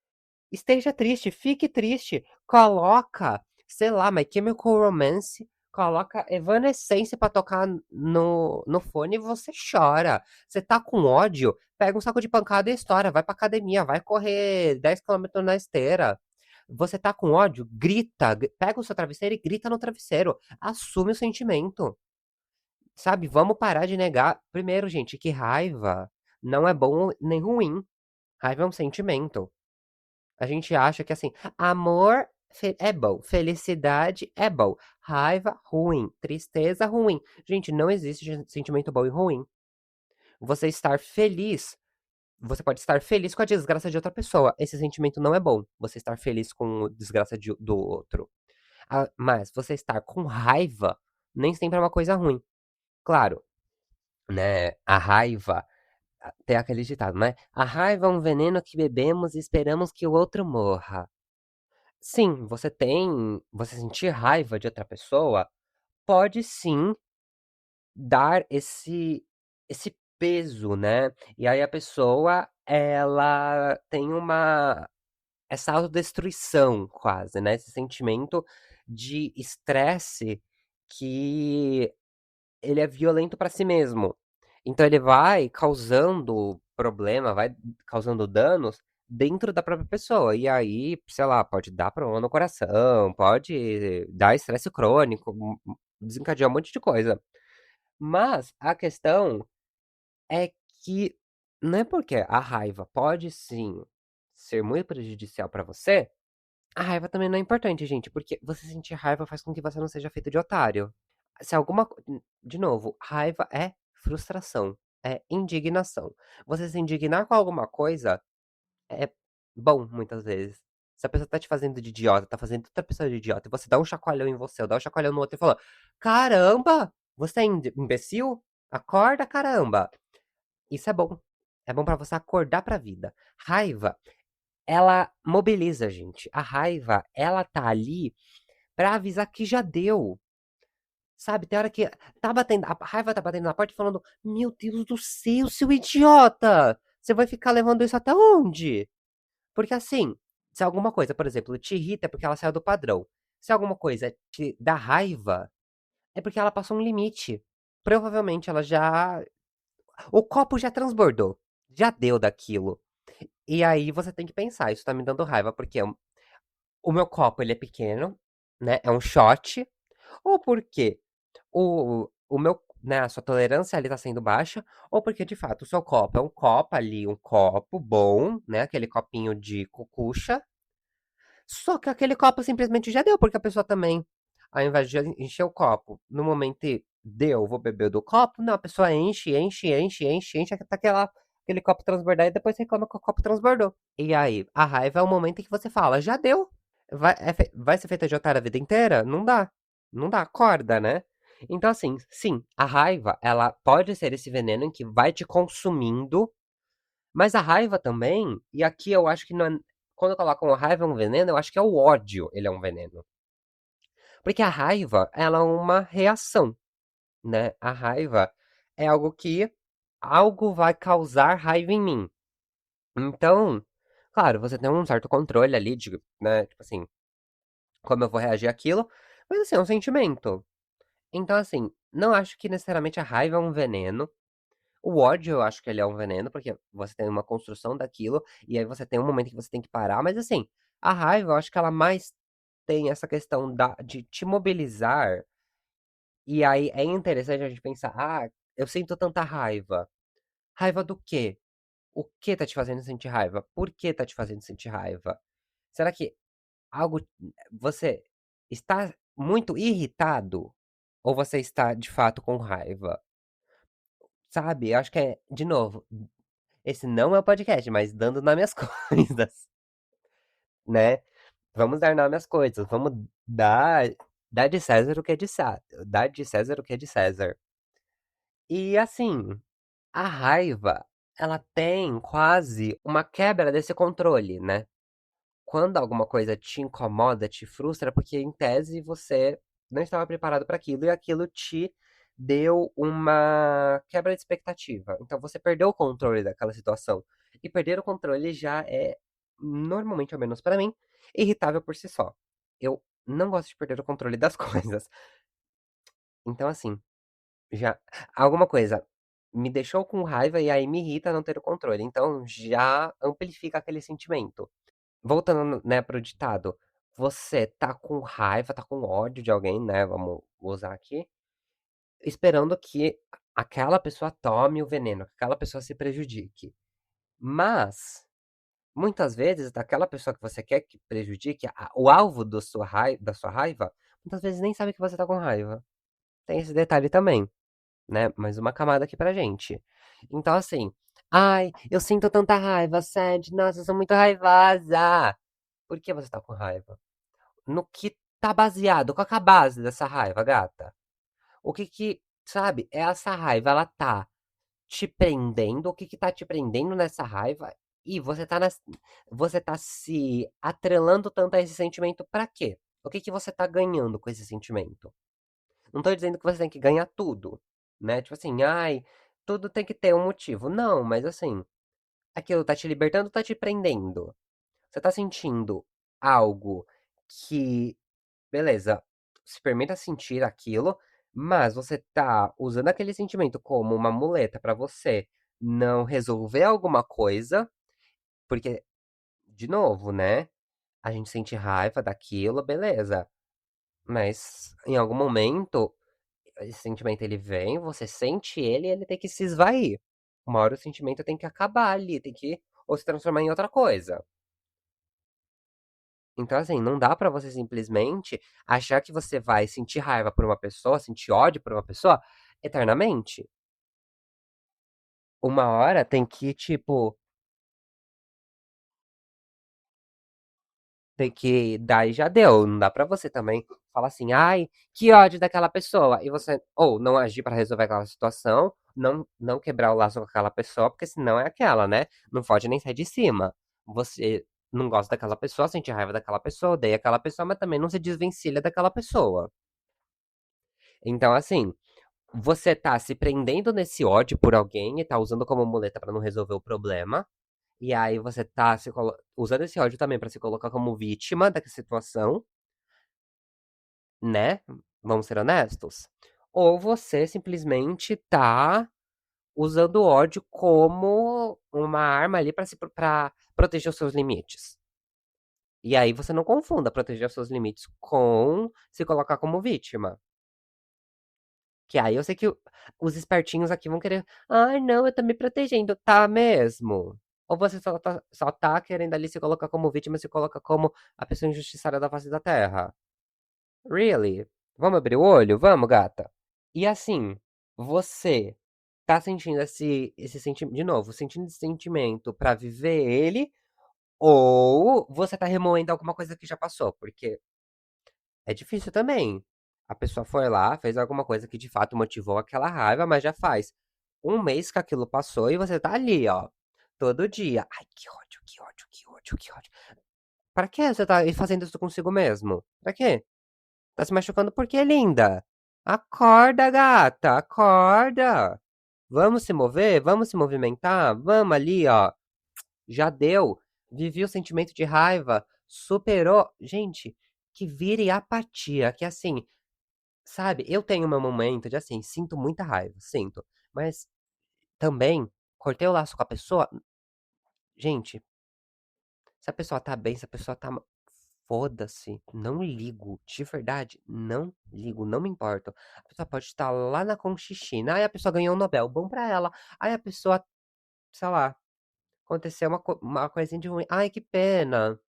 Esteja triste, fique triste. Coloca, sei lá, My Chemical Romance. Coloca Evanescence pra tocar no fone e você chora. Você tá com ódio? Pega um saco de pancada e estoura. Vai pra academia, vai correr 10 km na esteira. Você tá com ódio? Grita. Pega o seu travesseiro e grita no travesseiro. Assume o sentimento. sabe, vamos parar de negar primeiro, gente, que raiva não é bom nem ruim, raiva é um sentimento. A gente acha que, assim, amor é bom, felicidade é bom, raiva ruim, tristeza ruim. Gente, não existe sentimento bom e ruim. Você estar feliz, você pode estar feliz com a desgraça de outra pessoa, esse sentimento não é bom, você estar feliz com a desgraça do outro. Ah, mas você estar com raiva nem sempre é uma coisa ruim. Claro, né, a raiva tem aquele ditado, né? A raiva é um veneno que bebemos e esperamos que o outro morra. Sim, você sentir raiva de outra pessoa pode sim dar esse peso, né? E aí a pessoa, ela tem essa autodestruição quase, né? Esse sentimento de estresse que ele é violento pra si mesmo. Então ele vai causando problema, vai causando danos dentro da própria pessoa. E aí, sei lá, pode dar problema no coração, pode dar estresse crônico, desencadear um monte de coisa. Mas a questão é que não é porque a raiva pode sim ser muito prejudicial pra você, a raiva também não é importante, gente, porque você sentir raiva faz com que você não seja feito de otário. Se alguma co De novo, raiva é frustração, é indignação. Você se indignar com alguma coisa é bom, muitas vezes. Se a pessoa tá te fazendo de idiota, tá fazendo outra pessoa de idiota, e você dá um chacoalhão em você, ou dá um chacoalhão no outro e fala: "Caramba, você é imbecil? Acorda, caramba!" Isso é bom. É bom pra você acordar pra vida. Raiva, ela mobiliza a gente. A raiva, ela tá ali pra avisar que já deu. Sabe, tem hora que tá batendo, a raiva tá batendo na porta e falando: "Meu Deus do céu, seu idiota! Você vai ficar levando isso até onde?" Porque assim, se alguma coisa, por exemplo, te irrita é porque ela saiu do padrão. Se alguma coisa te dá raiva, é porque ela passou um limite. Provavelmente ela já. O copo já transbordou. Já deu daquilo. E aí você tem que pensar, isso tá me dando raiva, porque o meu copo ele é pequeno, né? É um shot. Ou porque o meu, né, a sua tolerância ali tá sendo baixa, ou porque de fato o seu copo é um copo ali, um copo bom, né? Aquele copinho de cucucha. Só que aquele copo simplesmente já deu, porque a pessoa também, ao invés de encher o copo no momento e deu, vou beber do copo, não, a pessoa enche, enche, enche, enche, enche, até aquele copo transbordar e depois reclama que o copo transbordou. E aí, a raiva é o momento em que você fala, já deu. Vai ser feita de otário a vida inteira? Não dá. Não dá, acorda, né? Então, assim, sim, a raiva, ela pode ser esse veneno em que vai te consumindo, mas a raiva também, e aqui eu acho que não é, quando colocam a raiva é um veneno, eu acho que é o ódio, ele é um veneno. Porque a raiva, ela é uma reação, né? A raiva é algo que algo vai causar raiva em mim. Então, claro, você tem um certo controle ali de, né, tipo assim, como eu vou reagir àquilo, mas assim, é um sentimento. Então, assim, não acho que necessariamente a raiva é um veneno. O ódio, eu acho que ele é um veneno, porque você tem uma construção daquilo, e aí você tem um momento que você tem que parar, mas assim, a raiva, eu acho que ela mais tem essa questão de te mobilizar, e aí é interessante a gente pensar, ah, eu sinto tanta raiva. Raiva do quê? O que tá te fazendo sentir raiva? Por que tá te fazendo sentir raiva? Será que algo, você está muito irritado? Ou você está de fato com raiva? Sabe? Eu acho que é, de novo, esse não é o podcast, mas dando nome às coisas, né? Vamos dar nome às coisas, vamos dar de César o que é de César, dar de César o que é de César. E assim, a raiva, ela tem quase uma quebra desse controle, né? Quando alguma coisa te incomoda, te frustra, porque em tese você não estava preparado para aquilo e aquilo te deu uma quebra de expectativa. Então você perdeu o controle daquela situação. E perder o controle já é, normalmente, ao menos para mim, irritável por si só. Eu não gosto de perder o controle das coisas. Então, assim, já. Alguma coisa me deixou com raiva e aí me irrita não ter o controle. Então já amplifica aquele sentimento. Voltando, né, pro ditado, você tá com raiva, tá com ódio de alguém, né, vamos usar aqui, esperando que aquela pessoa tome o veneno, que aquela pessoa se prejudique. Mas, muitas vezes, daquela pessoa que você quer que prejudique, o alvo da sua raiva, muitas vezes nem sabe que você tá com raiva. Tem esse detalhe também, né? Mais uma camada aqui pra gente. Então, assim, ai, eu sinto tanta raiva, Sad, nossa, eu sou muito raivosa. Por que você tá com raiva? No que tá baseado? Qual que é a base dessa raiva, gata? O que que, sabe, essa raiva, ela tá te prendendo? O que que tá te prendendo nessa raiva? E você tá se atrelando tanto a esse sentimento pra quê? O que que você tá ganhando com esse sentimento? Não tô dizendo que você tem que ganhar tudo, né? Tipo assim, ai, tudo tem que ter um motivo. Não, mas assim, aquilo tá te libertando ou tá te prendendo? Você tá sentindo algo que, beleza, se permita sentir aquilo, mas você tá usando aquele sentimento como uma muleta pra você não resolver alguma coisa, porque, de novo, né? A gente sente raiva daquilo, beleza. Mas em algum momento, esse sentimento ele vem, você sente ele e ele tem que se esvair. Uma hora o sentimento tem que acabar ali, tem que ou se transformar em outra coisa. Então, assim, não dá pra você simplesmente achar que você vai sentir raiva por uma pessoa, sentir ódio por uma pessoa eternamente. Uma hora tem que, tipo, tem que dar e já deu. Não dá pra você também falar assim, ai, que ódio daquela pessoa. E você, ou não agir pra resolver aquela situação, não quebrar o laço com aquela pessoa, porque senão é aquela, né? Não pode nem sair de cima. Você não gosta daquela pessoa, sente raiva daquela pessoa, odeia aquela pessoa, mas também não se desvencilha daquela pessoa. Então, assim, você tá se prendendo nesse ódio por alguém e tá usando como muleta pra não resolver o problema. E aí você tá usando esse ódio também pra se colocar como vítima da situação, né? Vamos ser honestos. Ou você simplesmente tá usando o ódio como uma arma ali pra proteger os seus limites. E aí você não confunda proteger os seus limites com se colocar como vítima. Que aí eu sei que os espertinhos aqui vão querer. Ai, não, eu tô me protegendo. Tá mesmo? Ou você só tá querendo ali se colocar como vítima, se coloca como a pessoa injustiçada da face da terra? Really? Vamos abrir o olho? Vamos, gata. E assim, você tá sentindo esse sentimento, de novo, sentindo esse sentimento pra viver ele, ou você tá remoendo alguma coisa que já passou? Porque é difícil também. A pessoa foi lá, fez alguma coisa que de fato motivou aquela raiva, mas já faz um mês que aquilo passou e você tá ali, ó, todo dia. Ai, que ódio, que ódio, que ódio, que ódio. Pra que você tá fazendo isso consigo mesmo? Pra quê? Tá se machucando porque é linda. Acorda, gata, acorda. Vamos se mover, vamos se movimentar, vamos ali, ó. Já deu. Vivi o sentimento de raiva, superou. Gente, que vire apatia, que assim, sabe, eu tenho meu momento de assim, sinto muita raiva, sinto. Mas também, cortei o laço com a pessoa. Gente, se a pessoa tá bem, se a pessoa tá. Foda-se, não ligo, de verdade, não ligo, não me importo. A pessoa pode estar lá na Conchichina, aí a pessoa ganhou um Nobel, bom pra ela. Aí a pessoa, sei lá, aconteceu uma coisinha de ruim, ai que pena.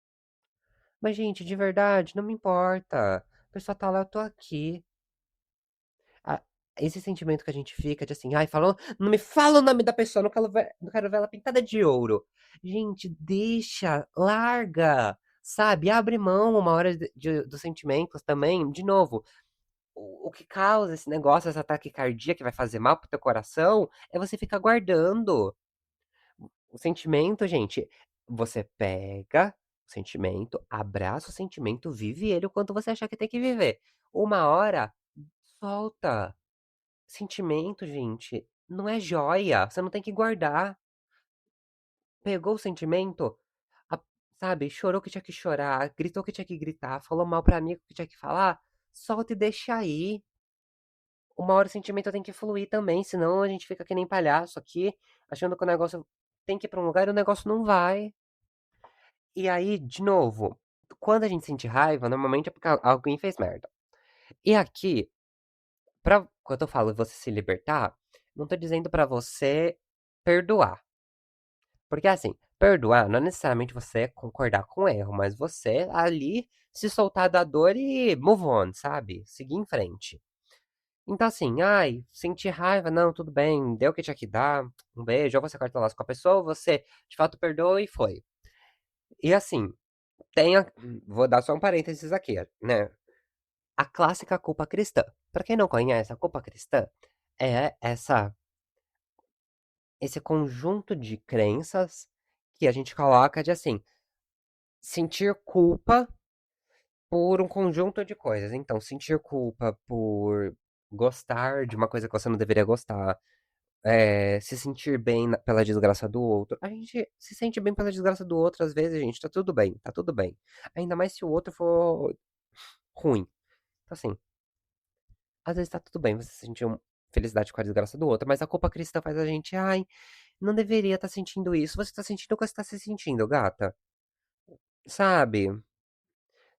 Mas, gente, de verdade, não me importa. A pessoa tá lá, eu tô aqui. Ah, esse sentimento que a gente fica de assim, ai, falou, não me fala o nome da pessoa, não quero ver ela pintada de ouro. Gente, deixa, larga, sabe? Abre mão uma hora dos sentimentos também. De novo, o que causa esse negócio, esse ataque cardíaco que vai fazer mal pro teu coração, é você ficar guardando. O sentimento, gente, você pega o sentimento, abraça o sentimento, vive ele o quanto você achar que tem que viver. Uma hora, solta. Sentimento, gente, não é joia. Você não tem que guardar. Pegou o sentimento, a- sabe? Chorou que tinha que chorar, gritou que tinha que gritar, falou mal pra amigo que tinha que falar. Solta e deixa aí. Uma hora o sentimento tem que fluir também, senão a gente fica que nem palhaço aqui, achando que o negócio tem que ir pra um lugar e o negócio não vai. E aí, de novo, quando a gente sente raiva, normalmente é porque alguém fez merda. E aqui, Quando eu falo você se libertar, não tô dizendo pra você perdoar. Porque assim, perdoar não é necessariamente você concordar com o erro, mas você ali se soltar da dor e move on, sabe? Seguir em frente. Então assim, ai, senti raiva, não, tudo bem, deu o que tinha que dar, um beijo, ou você corta o laço com a pessoa, ou você de fato perdoa e foi. E assim, vou dar só um parênteses aqui, né? A clássica culpa cristã. Pra quem não conhece, a culpa cristã é esse conjunto de crenças que a gente coloca de assim, sentir culpa por um conjunto de coisas. Então, sentir culpa por gostar de uma coisa que você não deveria gostar, se sentir bem pela desgraça do outro. A gente se sente bem pela desgraça do outro, às vezes, gente, tá tudo bem, tá tudo bem. Ainda mais se o outro for ruim. Então, assim, às vezes tá tudo bem você sentir felicidade com a desgraça do outro, mas a culpa cristã faz a gente, ai, não deveria estar sentindo isso. Você tá sentindo o que você tá se sentindo, gata. Sabe?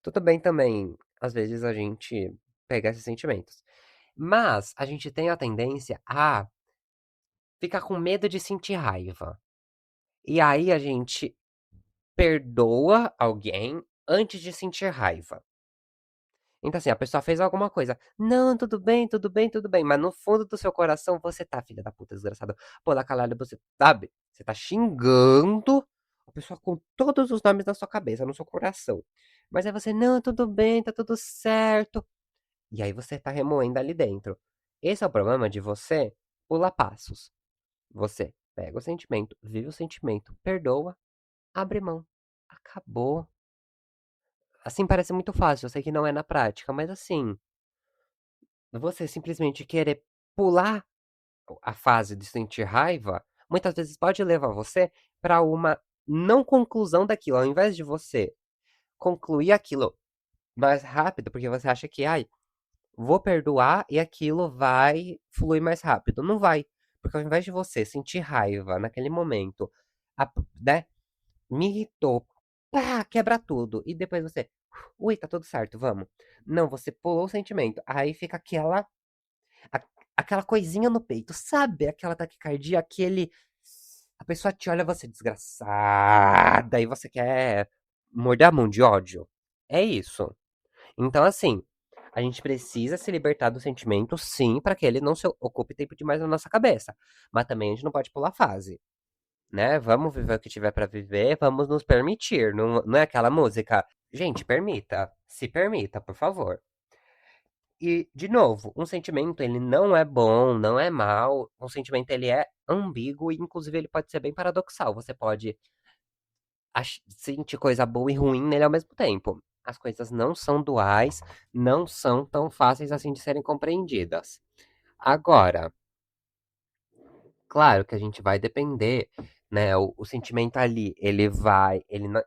Tudo bem também, às vezes, a gente pegar esses sentimentos. Mas a gente tem a tendência a ficar com medo de sentir raiva. E aí a gente perdoa alguém antes de sentir raiva. Então, assim, a pessoa fez alguma coisa. Não, tudo bem, tudo bem, tudo bem. Mas no fundo do seu coração, você tá, filha da puta, desgraçada. Pô, da calada, você, sabe? Você tá xingando a pessoa com todos os nomes na sua cabeça, no seu coração. Mas aí você, não, tudo bem, tá tudo certo. E aí você tá remoendo ali dentro. Esse é o problema de você pular passos. Você pega o sentimento, vive o sentimento, perdoa, abre mão. Acabou. Assim parece muito fácil, eu sei que não é na prática, mas assim, você simplesmente querer pular a fase de sentir raiva, muitas vezes pode levar você para uma não conclusão daquilo, ao invés de você concluir aquilo mais rápido, porque você acha que, ai, vou perdoar e aquilo vai fluir mais rápido. Não vai, porque ao invés de você sentir raiva naquele momento, né, me irritou, pá, quebra tudo, e depois você, ui, tá tudo certo, vamos. Não, você pulou o sentimento, aí fica a- aquela coisinha no peito, sabe? Aquela taquicardia, aquele. A pessoa te olha, você desgraçada, e você quer morder a mão de ódio. É isso. Então, assim, a gente precisa se libertar do sentimento, sim, para que ele não se ocupe tempo demais na nossa cabeça. Mas também a gente não pode pular fase, né? Vamos viver o que tiver para viver, vamos nos permitir. Não, não é aquela música? Gente, permita. Se permita, por favor. E, de novo, um sentimento, ele não é bom, não é mal. Um sentimento, ele é ambíguo e, inclusive, ele pode ser bem paradoxal. Você pode sentir coisa boa e ruim nele ao mesmo tempo. As coisas não são duais, não são tão fáceis assim de serem compreendidas. Agora, claro que a gente vai depender, né? O sentimento ali, ele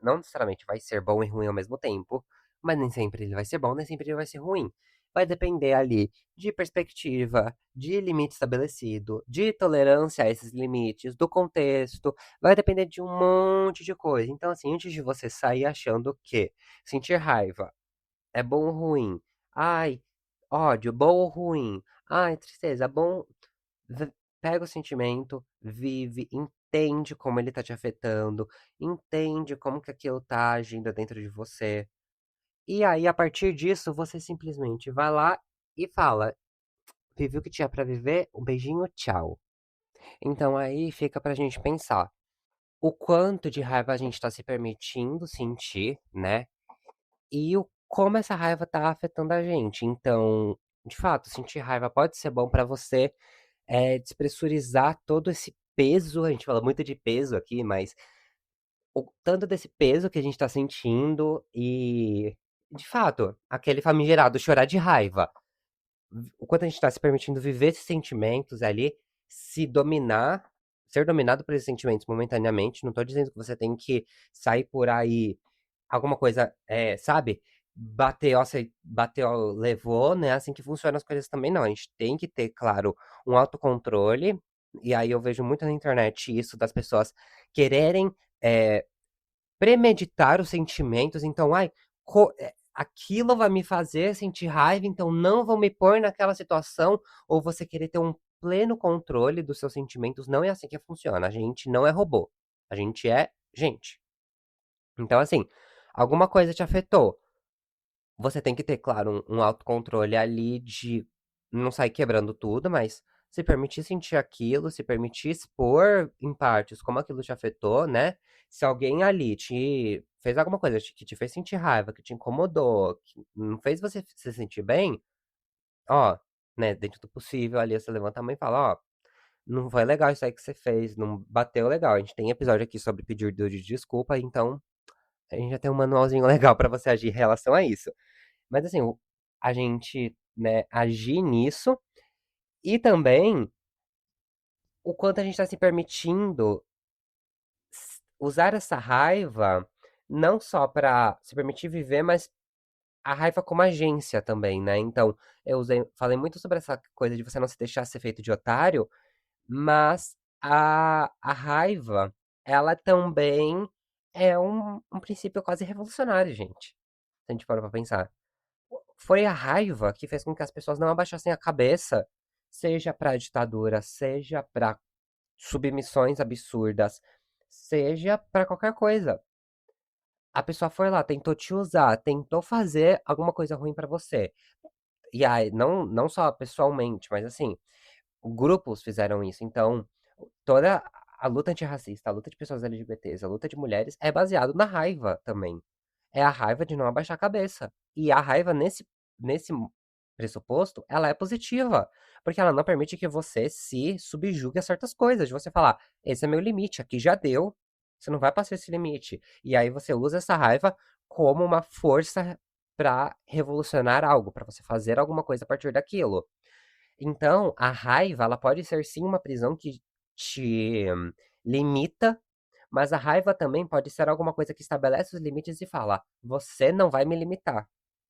não necessariamente vai ser bom e ruim ao mesmo tempo, mas nem sempre ele vai ser bom, nem sempre ele vai ser ruim. Vai depender ali de perspectiva, de limite estabelecido, de tolerância a esses limites, do contexto, vai depender de um monte de coisa. Então, assim, antes de você sair achando que sentir raiva é bom ou ruim, ai, ódio, bom ou ruim, ai, tristeza, bom. V Pega o sentimento, vive, entende como ele tá te afetando, entende como que aquilo tá agindo dentro de você. E aí, a partir disso, você simplesmente vai lá e fala: "Vivi o que tinha pra viver, um beijinho, tchau". Então aí fica pra gente pensar, o quanto de raiva a gente tá se permitindo sentir, né, e o como essa raiva tá afetando a gente. Então, de fato, sentir raiva pode ser bom pra você despressurizar todo esse peso, a gente fala muito de peso aqui, mas o tanto desse peso que a gente tá sentindo e, de fato, aquele famigerado chorar de raiva. O quanto a gente tá se permitindo viver esses sentimentos ali, se dominar, ser dominado por esses sentimentos momentaneamente. Não tô dizendo que você tem que sair por aí, alguma coisa, sabe? Bateu, levou, né? Assim que funcionam as coisas também, não. A gente tem que ter, claro, um autocontrole. E aí eu vejo muito na internet isso das pessoas quererem é, premeditar os sentimentos. Então, ai, aquilo vai me fazer sentir raiva, então não vou me pôr naquela situação, ou você querer ter um pleno controle dos seus sentimentos, não é assim que funciona. A gente não é robô, a gente é gente. Então, assim, alguma coisa te afetou. Você tem que ter, claro, um autocontrole ali de não sair quebrando tudo, mas se permitir sentir aquilo, se permitir expor em partes como aquilo te afetou, né? Se alguém ali te fez alguma coisa que te fez sentir raiva, que te incomodou, que não fez você se sentir bem, ó, né, dentro do possível ali você levanta a mão e fala, ó, não foi legal isso aí que você fez, não bateu legal. A gente tem episódio aqui sobre pedir de desculpa, então a gente já tem um manualzinho legal pra você agir em relação a isso. Mas assim, a gente, né, agir nisso e também o quanto a gente tá se permitindo usar essa raiva não só pra se permitir viver, mas a raiva como agência também, né? Então, falei muito sobre essa coisa de você não se deixar ser feito de otário, mas a raiva, ela também é um princípio quase revolucionário, gente. Se a gente for pra pensar. Foi a raiva que fez com que as pessoas não abaixassem a cabeça, seja para a ditadura, seja para submissões absurdas, seja para qualquer coisa. A pessoa foi lá, tentou te usar, tentou fazer alguma coisa ruim para você. E aí, não só pessoalmente, mas assim, grupos fizeram isso. Então, toda a luta antirracista, a luta de pessoas LGBTs, a luta de mulheres é baseado na raiva também. É a raiva de não abaixar a cabeça. E a raiva nesse pressuposto, ela é positiva, porque ela não permite que você se subjugue a certas coisas, de você falar, esse é meu limite, aqui já deu, você não vai passar esse limite. E aí você usa essa raiva como uma força para revolucionar algo, para você fazer alguma coisa a partir daquilo. Então, a raiva, ela pode ser sim uma prisão que te limita, mas a raiva também pode ser alguma coisa que estabelece os limites e fala: você não vai me limitar.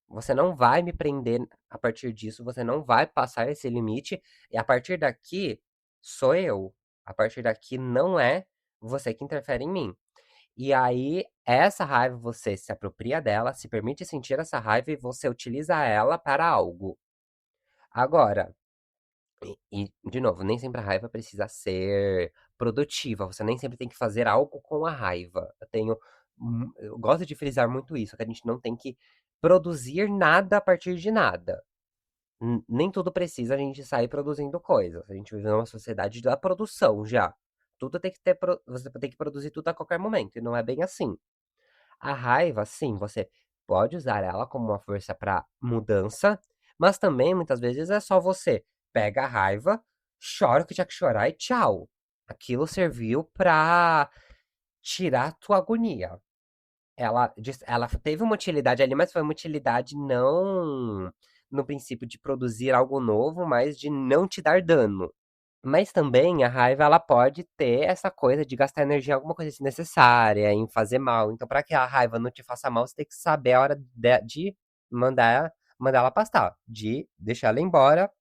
Você não vai me prender a partir disso, você não vai passar esse limite, e a partir daqui sou eu. A partir daqui não é você que interfere em mim. E aí, essa raiva você se apropria dela, se permite sentir essa raiva e você utiliza ela para algo. Agora, de novo, nem sempre a raiva precisa ser produtiva, você nem sempre tem que fazer algo com a raiva. Eu gosto de frisar muito isso, que a gente não tem que produzir nada a partir de nada. Nem tudo precisa a gente sair produzindo coisas. A gente vive numa sociedade da produção já. Tudo tem que ter, você tem que produzir tudo a qualquer momento, e não é bem assim. A raiva, sim, você pode usar ela como uma força para mudança, mas também muitas vezes é só você pega a raiva, chora o que tinha que chorar e tchau. Aquilo serviu pra tirar a tua agonia. Ela teve uma utilidade ali, mas foi uma utilidade não no princípio de produzir algo novo, mas de não te dar dano. Mas também a raiva ela pode ter essa coisa de gastar energia em alguma coisa desnecessária, em fazer mal. Então, para que a raiva não te faça mal, você tem que saber a hora de mandar ela pastar, de deixar ela embora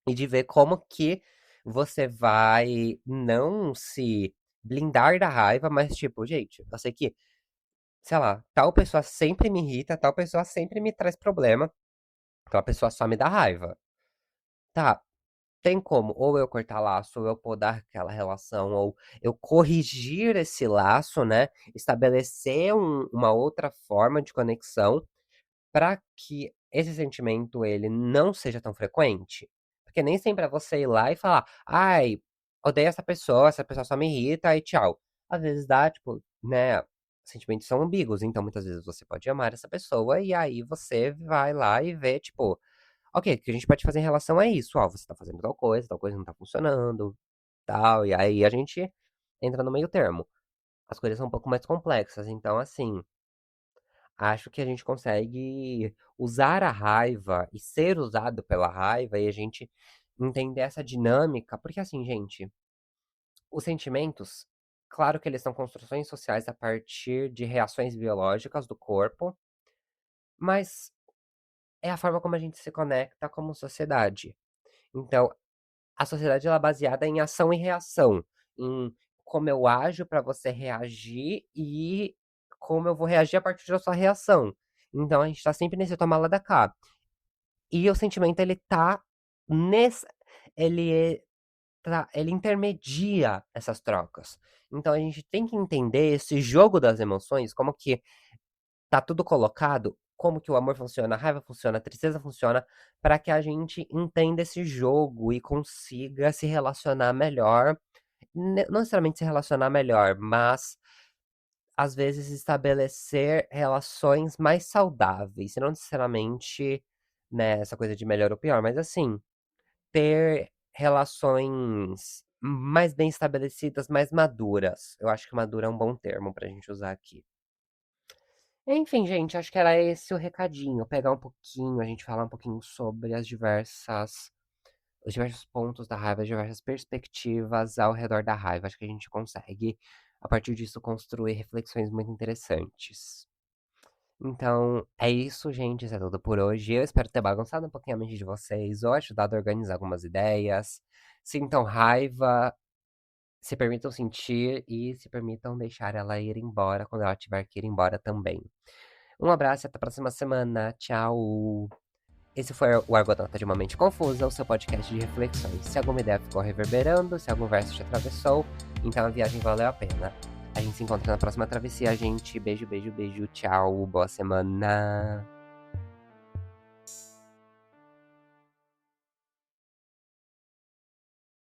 e de ver como que você vai não se blindar da raiva, mas tipo, gente, eu sei que, sei lá, tal pessoa sempre me irrita, tal pessoa sempre me traz problema, tal pessoa só me dá raiva. Tá, tem como ou eu cortar laço, ou eu podar aquela relação, ou eu corrigir esse laço, né? Estabelecer uma outra forma de conexão para que esse sentimento ele não seja tão frequente. Porque nem sempre é você ir lá e falar, ai, odeio essa pessoa só me irrita e tchau. Às vezes dá, tipo, né? Sentimentos são ambíguos, então muitas vezes você pode amar essa pessoa e aí você vai lá e vê, tipo, ok, o que a gente pode fazer em relação a isso? Ó, você tá fazendo tal coisa não tá funcionando, tal, e aí a gente entra no meio termo. As coisas são um pouco mais complexas, então, assim, acho que a gente consegue usar a raiva e ser usado pela raiva e a gente entender essa dinâmica, porque, assim, gente, os sentimentos, claro que eles são construções sociais a partir de reações biológicas do corpo, mas é a forma como a gente se conecta como sociedade. Então, a sociedade ela é baseada em ação e reação, em como eu ajo para você reagir e como eu vou reagir a partir da sua reação. Então a gente tá sempre nesse toma lá da cá. E o sentimento ele tá nesse ele ele intermedia essas trocas. Então a gente tem que entender esse jogo das emoções, como que tá tudo colocado, como que o amor funciona, a raiva funciona, a tristeza funciona, para que a gente entenda esse jogo e consiga se relacionar melhor. Não necessariamente se relacionar melhor, mas às vezes estabelecer relações mais saudáveis, e não necessariamente, né, essa coisa de melhor ou pior, mas assim, ter relações mais bem estabelecidas, mais maduras. Eu acho que madura é um bom termo pra gente usar aqui. Enfim, gente, acho que era esse o recadinho. Pegar um pouquinho, a gente falar um pouquinho sobre os diversos pontos da raiva, as diversas perspectivas ao redor da raiva. Acho que a gente consegue, a partir disso, construir reflexões muito interessantes. Então, é isso, gente. Isso é tudo por hoje. Eu espero ter bagunçado um pouquinho a mente de vocês ou ajudado a organizar algumas ideias. Sintam raiva, se permitam sentir e se permitam deixar ela ir embora quando ela tiver que ir embora também. Um abraço e até a próxima semana. Tchau! Esse foi o Argonauta de uma Mente Confusa, o seu podcast de reflexões. Se alguma ideia ficou reverberando, se algum verso te atravessou, então a viagem valeu a pena. A gente se encontra na próxima travessia, gente. Beijo, beijo, beijo. Tchau. Boa semana.